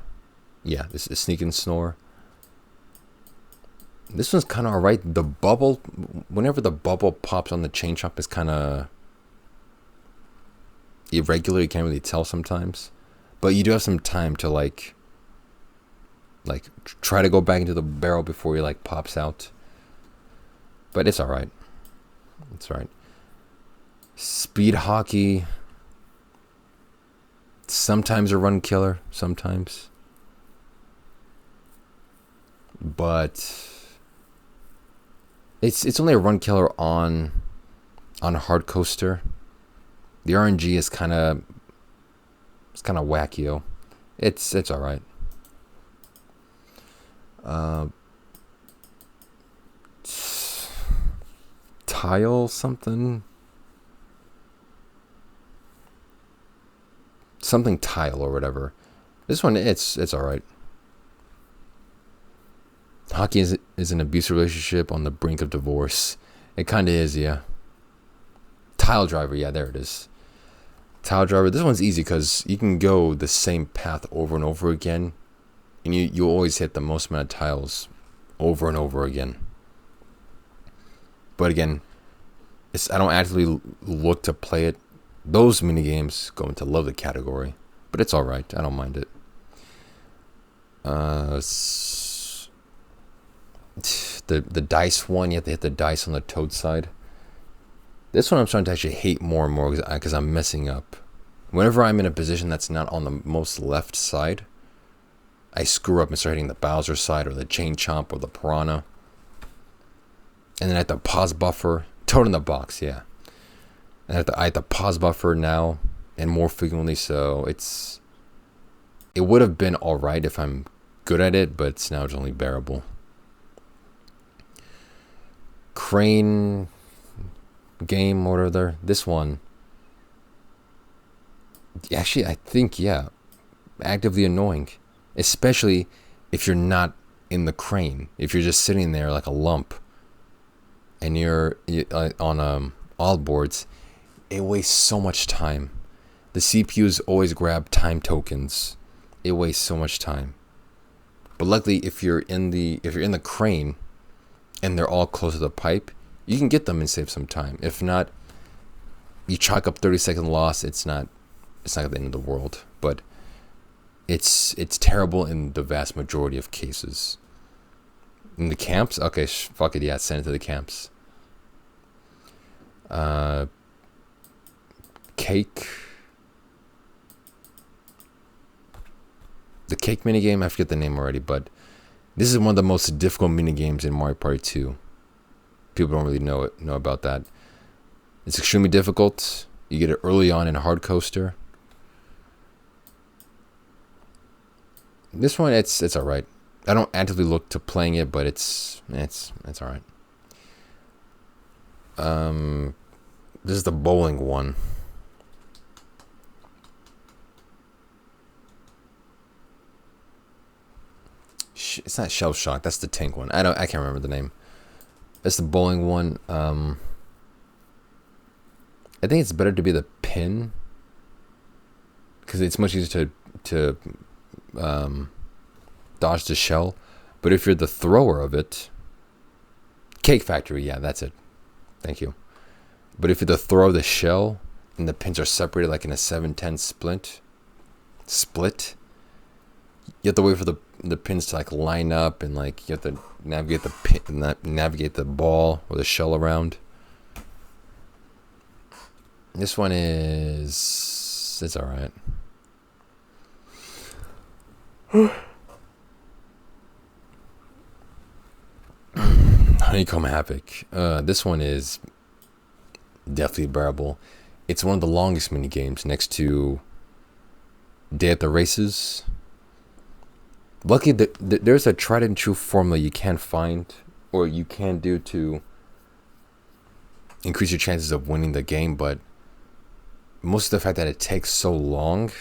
Yeah, this is Sneak and Snore. This one's kind of alright. The bubble, whenever the bubble pops on the chain chomp, is kind of irregular. You can't really tell sometimes, but you do have some time to like try to go back into the barrel before he like pops out. But it's alright. It's alright. Speed hockey. Sometimes a run killer, sometimes. But it's only a run killer on a hard coaster. The RNG is kind of wacky-o. It's alright. Tile something tile or whatever. This one, it's alright. Hockey is an abusive relationship on the brink of divorce. It kind of is, yeah. Tile Driver, yeah, there it is. Tile Driver, this one's easy because you can go the same path over and over again, and you always hit the most amount of tiles over and over again. But again, I don't actively look to play it. Those minigames go into love the category, but it's alright. I don't mind it. The dice one, you have to hit the dice on the toad side. This one I'm starting to actually hate more and more because I'm messing up. Whenever I'm in a position that's not on the most left side, I screw up and start hitting the Bowser side or the chain chomp or the piranha. And then at the pause buffer, toad in the box, yeah. And I have to pause buffer now and more frequently, so it would have been alright if I'm good at it, but now it's only bearable. Crane game, what are there? This one. Actually, I think, yeah, actively annoying. Especially if you're not in the crane. If you're just sitting there like a lump and you're on all boards, it wastes so much time. The CPUs always grab time tokens. It wastes so much time. But luckily, if you're in the crane and they're all close to the pipe, you can get them and save some time. If not, you chalk up 30-second loss. It's not the end of the world, but it's terrible in the vast majority of cases. In the camps, okay, fuck it, yeah, send it to the camps. Cake. The cake minigame, I forget the name already, but this is one of the most difficult minigames in Mario Party 2. People don't really know about that. It's extremely difficult. You get it early on in Hard Coaster. This one, it's alright. I don't actively look to playing it, but it's alright. This is the bowling one. It's not Shell Shock. That's the tank one. I can't remember the name. That's the bowling one. I think it's better to be the pin because it's much easier to dodge the shell. But if you're the thrower of it, Cake Factory, yeah, that's it. Thank you. But if you're the thrower of the shell and the pins are separated like in a 7-10 split, you have to wait for the pins to like line up and like you have to navigate the ball or the shell around. This one it's alright. Honeycomb Havoc. This one is definitely bearable. It's one of the longest mini games next to Day at the Races. Luckily, there's a tried and true formula you can find or you can do to increase your chances of winning the game, but most of the fact that it takes so long,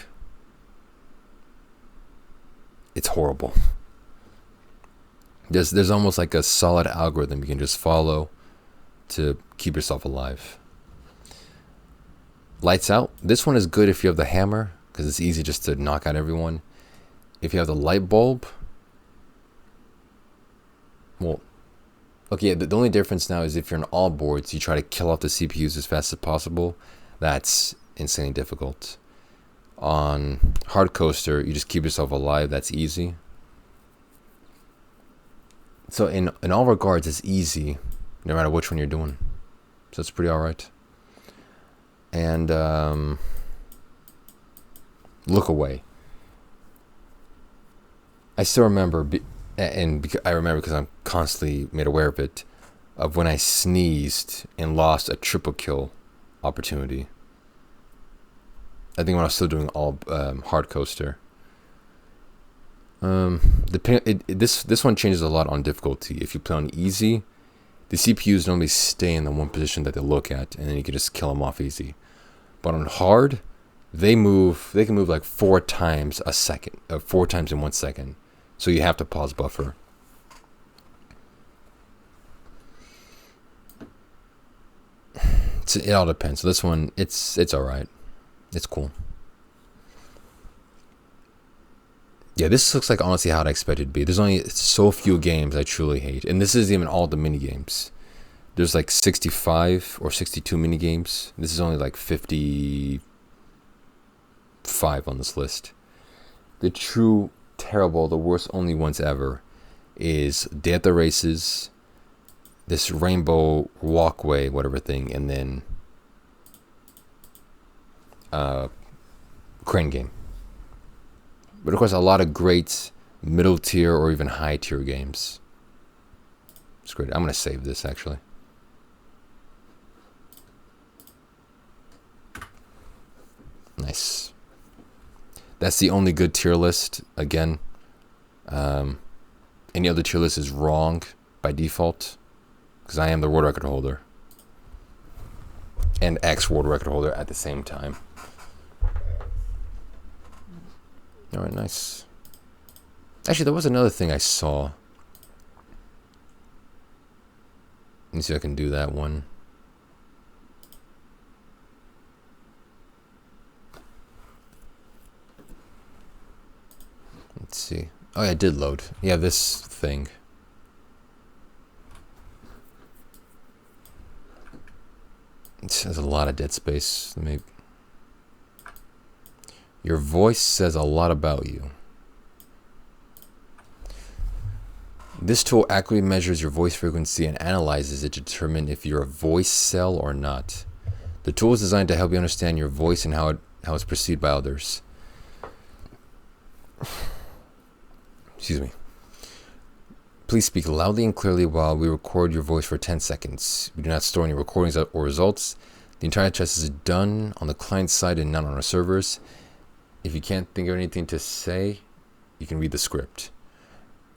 it's horrible. There's almost like a solid algorithm you can just follow to keep yourself alive. Lights Out. This one is good if you have the hammer because it's easy just to knock out everyone. If you have the light bulb, well, okay, the only difference now is if you're on all boards, you try to kill off the CPUs as fast as possible. That's insanely difficult. On Hard Coaster, you just keep yourself alive. That's easy. So in all regards, it's easy, no matter which one you're doing. So it's pretty alright. And Look Away. I still remember, I remember because I'm constantly made aware of it, of when I sneezed and lost a triple kill opportunity. I think when I was still doing all Hard Coaster. This one changes a lot on difficulty. If you play on easy, the CPUs normally stay in the one position that they look at, and then you can just kill them off easy. But on hard, they can move like 4 times a second, 4 times in 1 second. So you have to pause buffer. It all depends. So this one, it's alright. It's cool. Yeah, this looks like honestly how I'd expect it to be. There's only so few games I truly hate. And this isn't even all the mini games. There's like 65 or 62 mini games. This is only like 55 on this list. The true terrible, the worst only ones ever is Day at the Races, this rainbow walkway, whatever thing, and then crane game. But of course, a lot of great middle tier or even high tier games. It's great. I'm gonna save this actually. That's the only good tier list. Again, any other tier list is wrong by default, because I am the world record holder and ex-world record holder at the same time. All right, nice. Actually, there was another thing I saw. Let me see if I can do that one. Let's see. Oh yeah, it did load. Yeah, this thing. It has a lot of dead space. Let me... Your voice says a lot about you. This tool accurately measures your voice frequency and analyzes it to determine if you're a voice cell or not. The tool is designed to help you understand your voice and how it's perceived by others. Excuse me. Please speak loudly and clearly while we record your voice for 10 seconds. We do not store any recordings or results. The entire test is done on the client side and not on our servers. If you can't think of anything to say, you can read the script.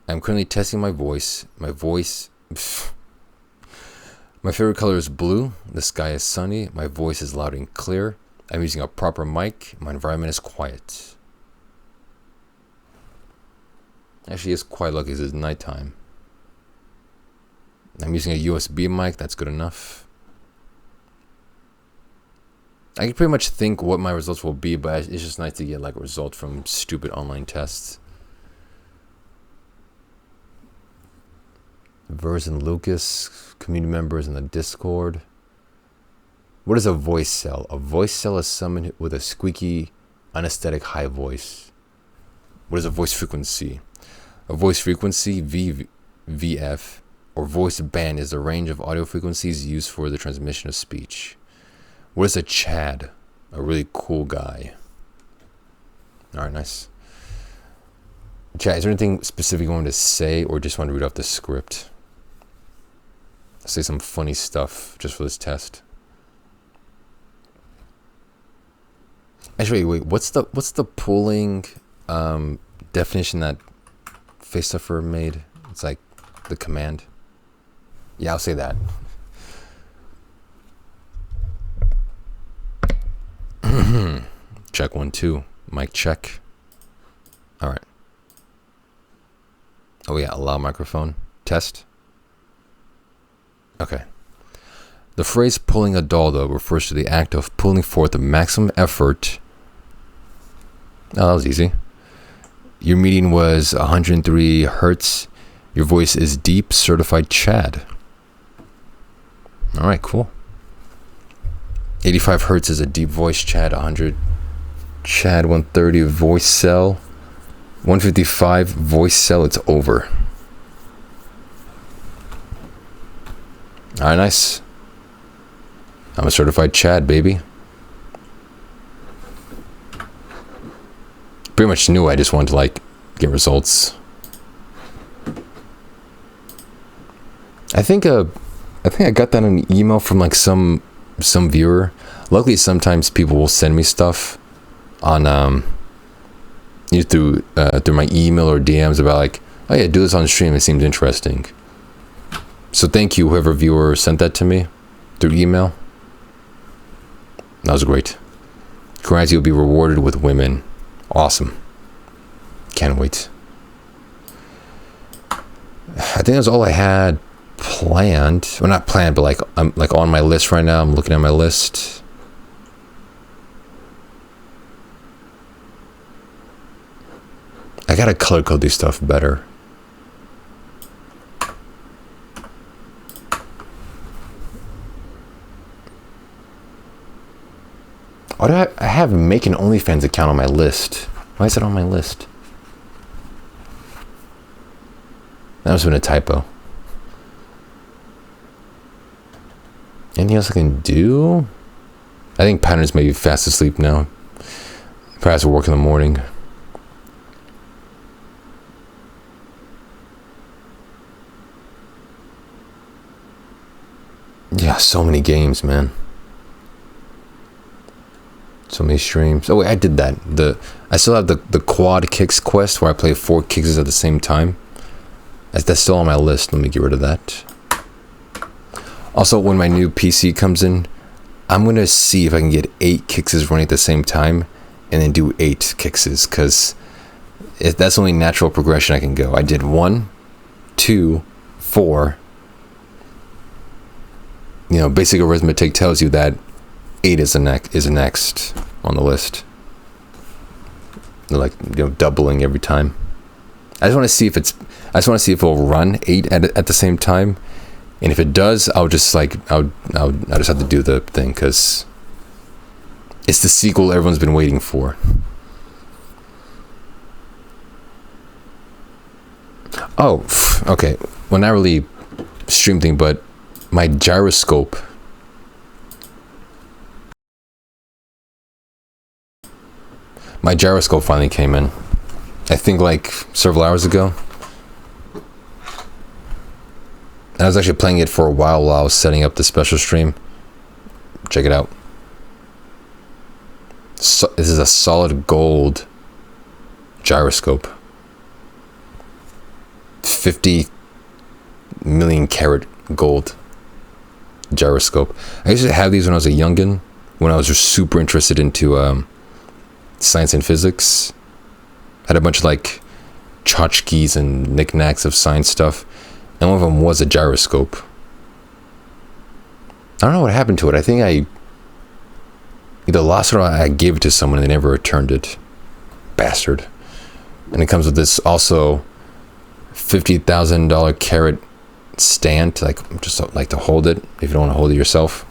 I'm currently testing my voice. My favorite color is blue. The sky is sunny. My voice is loud and clear. I'm using a proper mic. My environment is quiet. Actually, it's quite lucky because it's nighttime. I'm using a USB mic. That's good enough. I can pretty much think what my results will be, but it's just nice to get like a result from stupid online tests. Vers and Lucas, community members in the Discord. What is a voice cell? A voice cell is someone with a squeaky, unesthetic high voice. What is a voice frequency? A voice frequency, VF, or voice band is the range of audio frequencies used for the transmission of speech. What is a Chad? A really cool guy. Alright, nice. Chad, is there anything specific you want to say, or just want to read off the script? I'll say some funny stuff just for this test. Actually, wait, what's the pooling definition that FaceSuffer made? It's like the command. Yeah, I'll say that. Check 1 2. Mic check. All right. Oh yeah, allow microphone. Test. Okay. The phrase pulling a daldo refers to the act of pulling forth the maximum effort. Oh, that was easy. Your meeting was 103 hertz. Your voice is deep, certified Chad. All right, cool. 85 hertz is a deep voice Chad. 100 Chad. 130 voice cell. 155 voice cell. It's over. All right, nice. I'm a certified Chad, baby. Pretty much knew. I just wanted to like get results. I think I got that in an email from like some viewer. Luckily, sometimes people will send me stuff on through my email or DMs about like, oh yeah, do this on stream. It seems interesting. So thank you, whoever viewer sent that to me through email. That was great. Congrats, you'll be rewarded with women. Awesome. Can't wait. I think that's all I had planned. Well, not planned, but like I'm like on my list right now. I'm looking at my list. I gotta color code these stuff better. Why do I have make an OnlyFans account on my list? Why is it on my list? That must have been a typo. Anything else I can do? I think Patterns may be fast asleep now. Perhaps we'll work in the morning. Yeah, so many games, man. So many streams. Oh wait, I did that. I still have the quad kicks quest where I play 4 kicks at the same time. That's still on my list. Let me get rid of that. Also, when my new PC comes in, I'm gonna see if I can get 8 kicks running at the same time, and then do 8 kicks, because that's the only natural progression I can go. I did 1, 2, 4. You know, basic arithmetic tells you that 8 is next on the list. Like, you know, doubling every time. I just want to see if it'll run 8 at the same time, and if it does, I'll just have to do the thing, because it's the sequel everyone's been waiting for. Oh, okay. Well, not really stream thing, but my gyroscope. My gyroscope finally came in. I think like several hours ago. And I was actually playing it for a while I was setting up the special stream. Check it out. So, this is a solid gold gyroscope. 50 million carat gold gyroscope. I used to have these when I was a youngin', when I was just super interested into science and physics. Had a bunch of like tchotchkes and knickknacks of science stuff, and one of them was a gyroscope. I don't know what happened to it. I think I either lost it or I gave it to someone and they never returned it. Bastard. And it comes with this also $50,000 carat stand to like to hold it if you don't want to hold it yourself.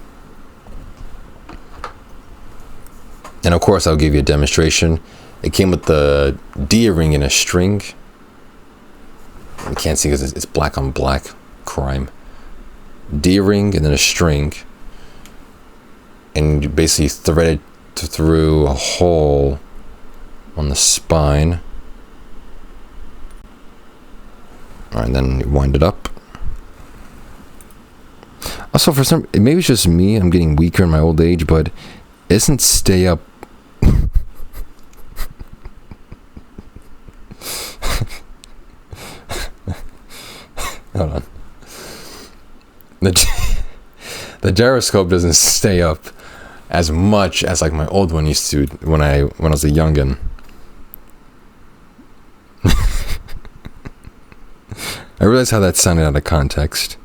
And of course I'll give you a demonstration. It came with the D ring and a string. You can't see because it's black on black. Crime. D ring and then a string. And you basically thread it through a hole on the spine. Alright, and then you wind it up. Also, for some, maybe it's just me, I'm getting weaker in my old age, but it doesn't stay up. Hold on. The gyroscope doesn't stay up as much as like my old one used to when I was a youngin'. I realized how that sounded out of context.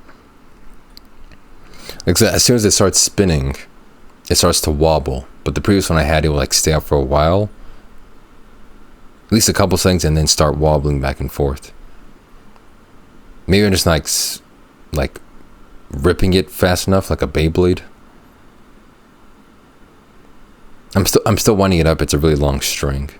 Like, as soon as it starts spinning, it starts to wobble. But the previous one I had, it would like stay up for a while, at least a couple seconds, and then start wobbling back and forth. Maybe I'm just like ripping it fast enough, like a Beyblade. I'm still winding it up. It's a really long string.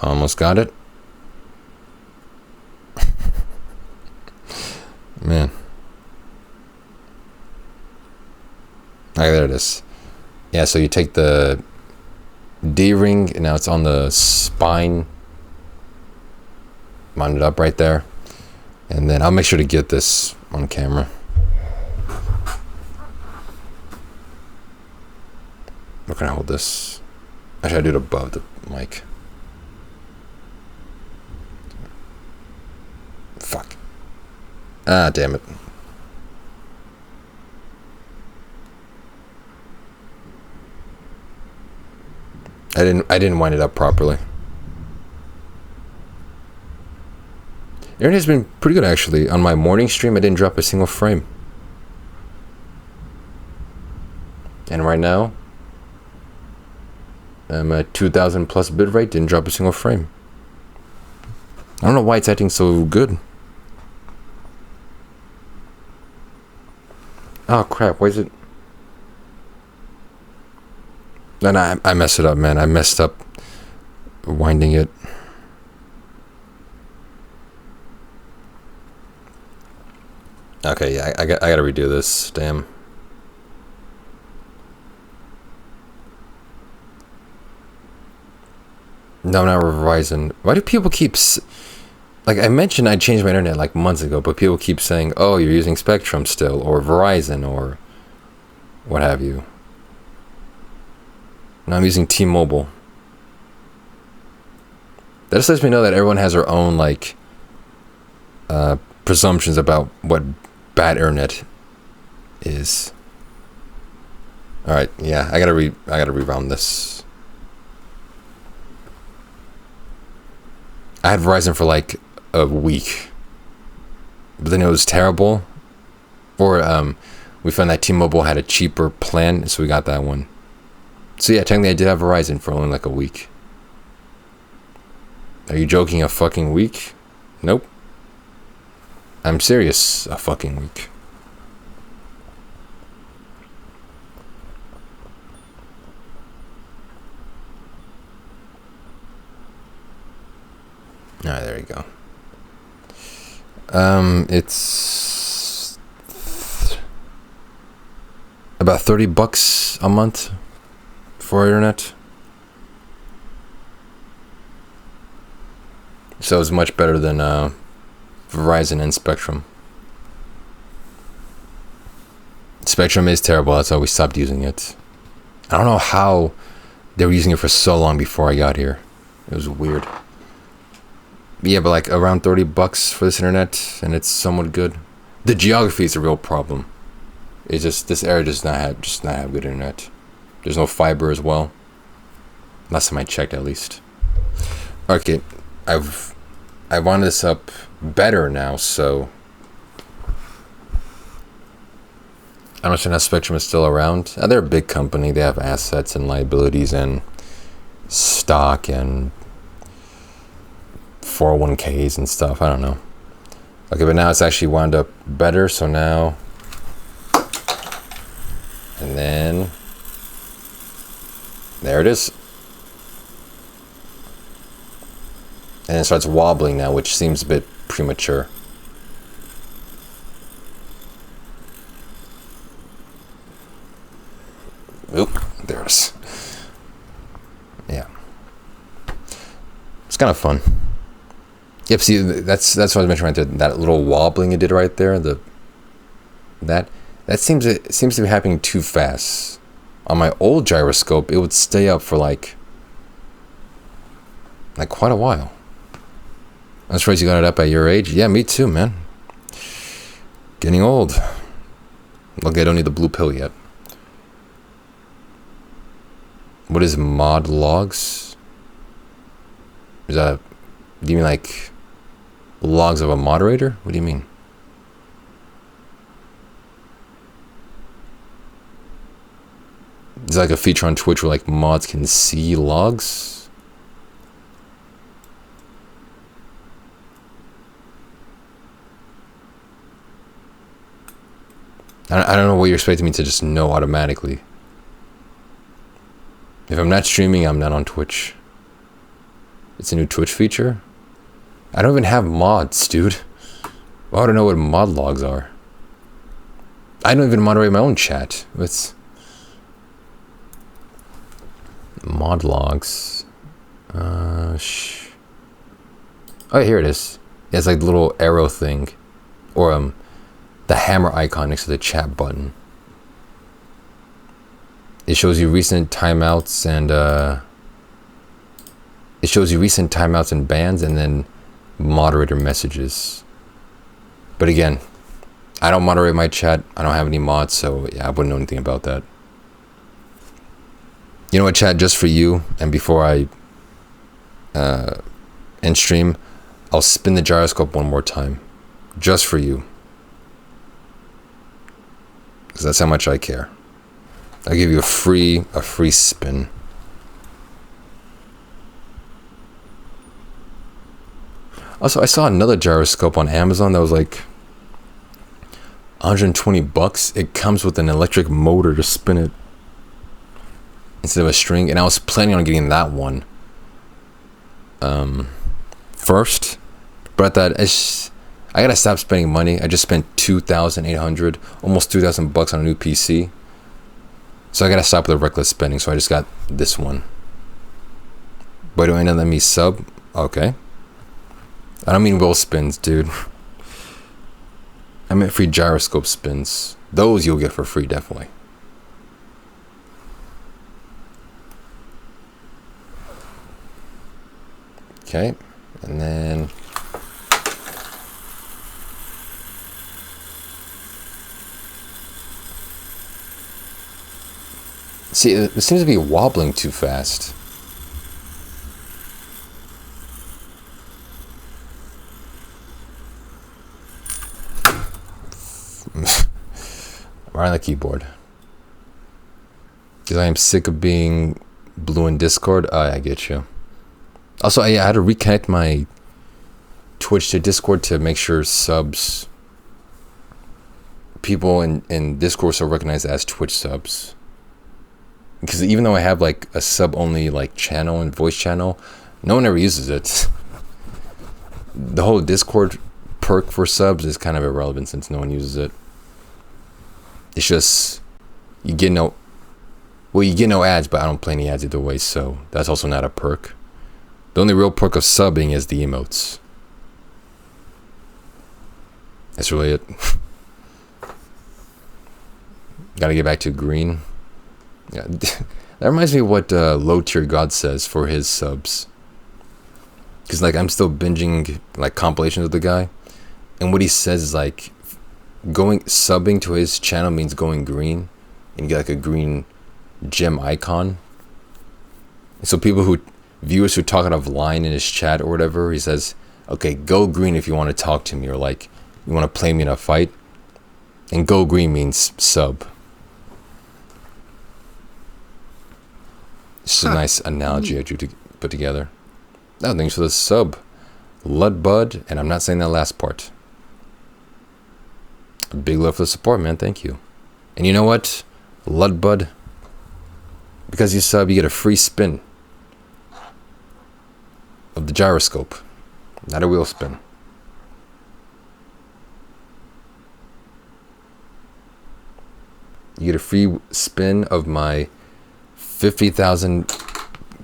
Almost got it. Man. Okay, there it is. Yeah, so you take the D-ring, and now it's on the spine. Mount it up right there. And then I'll make sure to get this on camera. Where can I hold this? Actually, I do it above the mic. Fuck. Ah, damn it. I didn't wind it up properly. Internet has been pretty good actually. On my morning stream, I didn't drop a single frame. And right now, I'm at 2,000 plus bitrate, didn't drop a single frame. I don't know why it's acting so good. Oh crap, why is it? And I messed it up, man. I messed up winding it. Okay, yeah, I gotta redo this. Damn. No, I'm not revising. Why do people keep? Like I mentioned, I changed my internet like months ago, but people keep saying, "Oh, you're using Spectrum still, or Verizon, or what have you." Now I'm using T-Mobile. That just lets me know that everyone has their own like presumptions about what bad internet is. All right, yeah, I gotta reround this. I had Verizon for like a week, but then it was terrible. Or we found that T-Mobile had a cheaper plan, so we got that one. So yeah, technically I did have Verizon for only like a week. Are you joking? A fucking week? Nope. I'm serious. A fucking week. Alright, there you go. It's about $30 a month for internet. So it's much better than Verizon and Spectrum. Spectrum is terrible. That's why we stopped using it. I don't know how they were using it for so long before I got here. It was weird. Yeah, but like around $30 for this internet, and it's somewhat good. The geography is a real problem. It's just this area does not have good internet. There's no fiber as well. Last time I checked, at least. Okay, I wound this up better now, so I don't understand how Spectrum is still around. They're a big company. They have assets and liabilities and stock and 401ks and stuff. I don't know. Okay, but now it's actually wound up better. So now, and then there it is. And it starts wobbling now, which seems a bit premature. Oop, there it is. Yeah. It's kind of fun. Yep, see, that's what I was mentioning right there. That little wobbling it did right there, that seems to be happening too fast. On my old gyroscope, it would stay up for like quite a while. I'm surprised you got it up at your age. Yeah, me too, man. Getting old. Look, I don't need the blue pill yet. What is mod logs? Is that? Do you mean like logs of a moderator? What do you mean? Is like a feature on Twitch where like mods can see logs? I don't know what you're expecting me to just know automatically. If I'm not streaming, I'm not on Twitch. It's a new Twitch feature? I don't even have mods, dude. Why would I know what mod logs are? I don't even moderate my own chat. It's mod logs. Oh, here it is. Yeah, it's like the little arrow thing. Or the hammer icon next to the chat button. It shows you recent timeouts and bans, and then moderator messages. But again, I don't moderate my chat. I don't have any mods, so yeah, I wouldn't know anything about that. You know what, chat? Just for you, and before I end stream, I'll spin the gyroscope one more time, just for you, because that's how much I care. I'll give you a free spin. Also, I saw another gyroscope on Amazon that was like $120. It comes with an electric motor to spin it instead of a string, and I was planning on getting that one first, but I thought I gotta stop spending money. I just spent $2,800, almost $2,000 on a new PC. So I gotta stop with the reckless spending. So I just got this one. But do I not let me sub? Okay. I don't mean wheel spins, dude. I meant free gyroscope spins. Those you'll get for free, definitely. Okay, and then see, it seems to be wobbling too fast. Right on the keyboard. Because I am sick of being blue in Discord. I get you. Also, I had to reconnect my Twitch to Discord to make sure subs, people in Discord are recognized as Twitch subs. Because even though I have like a sub only like channel and voice channel, no one ever uses it. The whole Discord perk for subs is kind of irrelevant since no one uses it. It's just you get no ads, but I don't play any ads either way, so that's also not a perk. The only real perk of subbing is the emotes. That's really it. Gotta get back to green. Yeah, that reminds me of what Low Tier God says for his subs. Because like I'm still binging like compilations of the guy, and what he says is like subbing to his channel means going green, and you get like a green gem icon. And so viewers who talk out of line in his chat or whatever, he says, okay, go green if you want to talk to me, or like you want to play me in a fight, and go green means sub. It's just a nice analogy I drew to put together. No, thanks for the sub, Ludbud, and I'm not saying that last part. Big love for the support, man. Thank you. And you know what, Ludbud? Because you sub, you get a free spin of the gyroscope, not a wheel spin. You get a free spin of my 50,000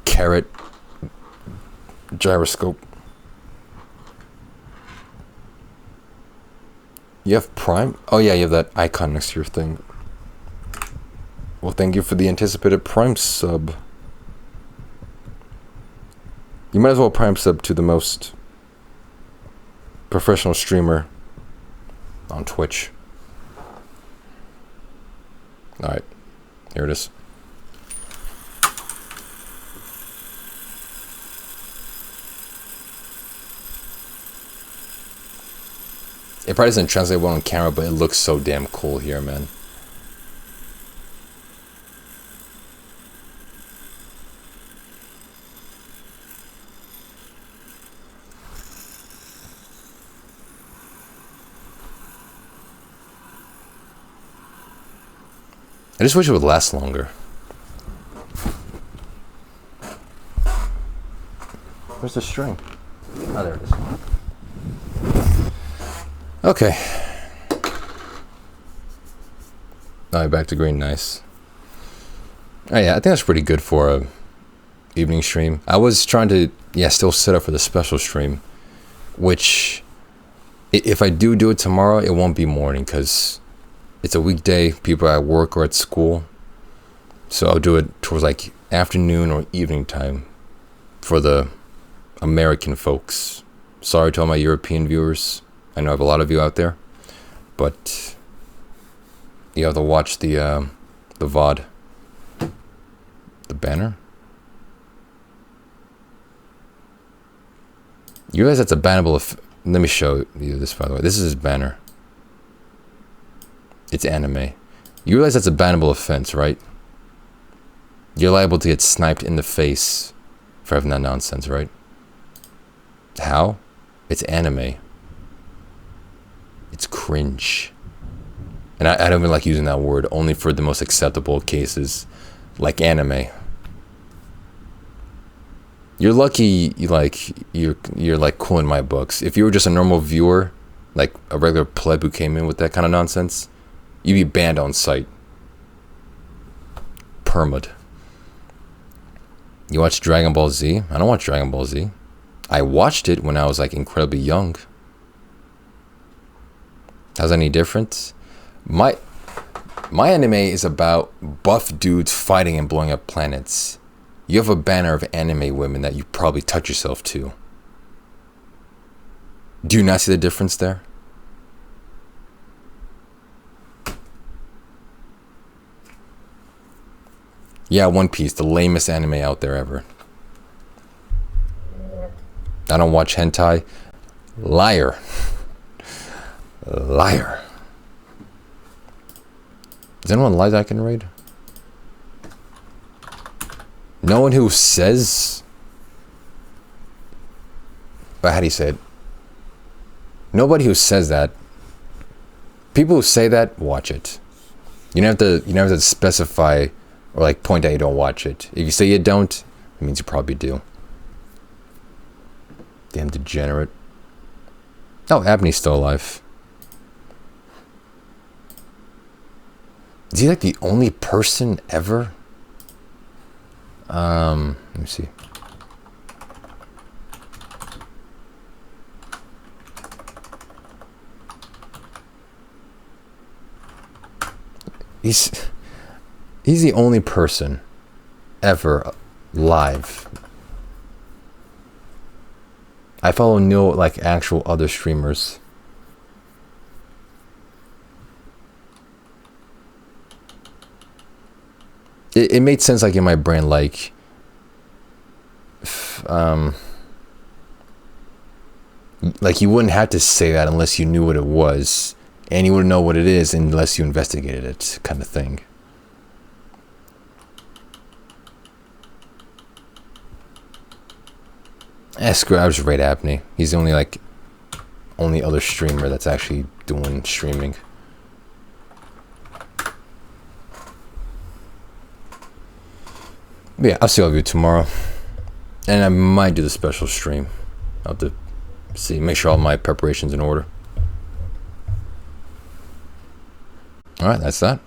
carat gyroscope. You have Prime? Oh yeah, you have that icon next to your thing. Well, thank you for the anticipated Prime sub. You might as well Prime sub to the most professional streamer on Twitch. Alright, here it is. It probably doesn't translate well on camera, but it looks so damn cool here, man. I just wish it would last longer. Where's the string? Oh, there it is. Okay. Alright, back to green. Nice. Oh yeah, I think that's pretty good for a evening stream. I was trying to, still set up for the special stream, which, if I do it tomorrow, it won't be morning because it's a weekday. People are at work or at school, so I'll do it towards like afternoon or evening time for the American folks. Sorry to all my European viewers. I know I have a lot of you out there, but you have to watch the VOD. The banner? You realize that's a bannable let me show you this, by the way. This is his banner. It's anime. You realize that's a bannable offense, right? You're liable to get sniped in the face for having that nonsense, right? How? It's anime. It's cringe. And I don't even like using that word, only for the most acceptable cases, like anime. You're lucky, you're like cool in my books. If you were just a normal viewer, like a regular pleb who came in with that kind of nonsense, you'd be banned on sight. Permad. You watch Dragon Ball Z? I don't watch Dragon Ball Z. I watched it when I was like incredibly young. How's that any different? My anime is about buff dudes fighting and blowing up planets. You have a banner of anime women that you probably touch yourself to. Do you not see the difference there? Yeah, One Piece, the lamest anime out there ever. I don't watch hentai. Liar. Liar. Is anyone alive that I can read? No one who says... But how do you say it? Nobody who says that. People who say that, watch it. You don't have to specify or like point out you don't watch it. If you say you don't, it means you probably do. Damn degenerate. Oh, Abney's still alive. Is he like the only person ever? Let me see. He's the only person ever live. I follow no like actual other streamers. It made sense like in my brain like like you wouldn't have to say that unless you knew what it was, and you wouldn't know what it is unless you investigated it, kind of thing. Screw it, I just rate Abney. He's the only other streamer that's actually doing streaming. But yeah, I'll see all of you tomorrow. And I might do the special stream. I'll have to see, make sure all my preparations in order. Alright, that's that.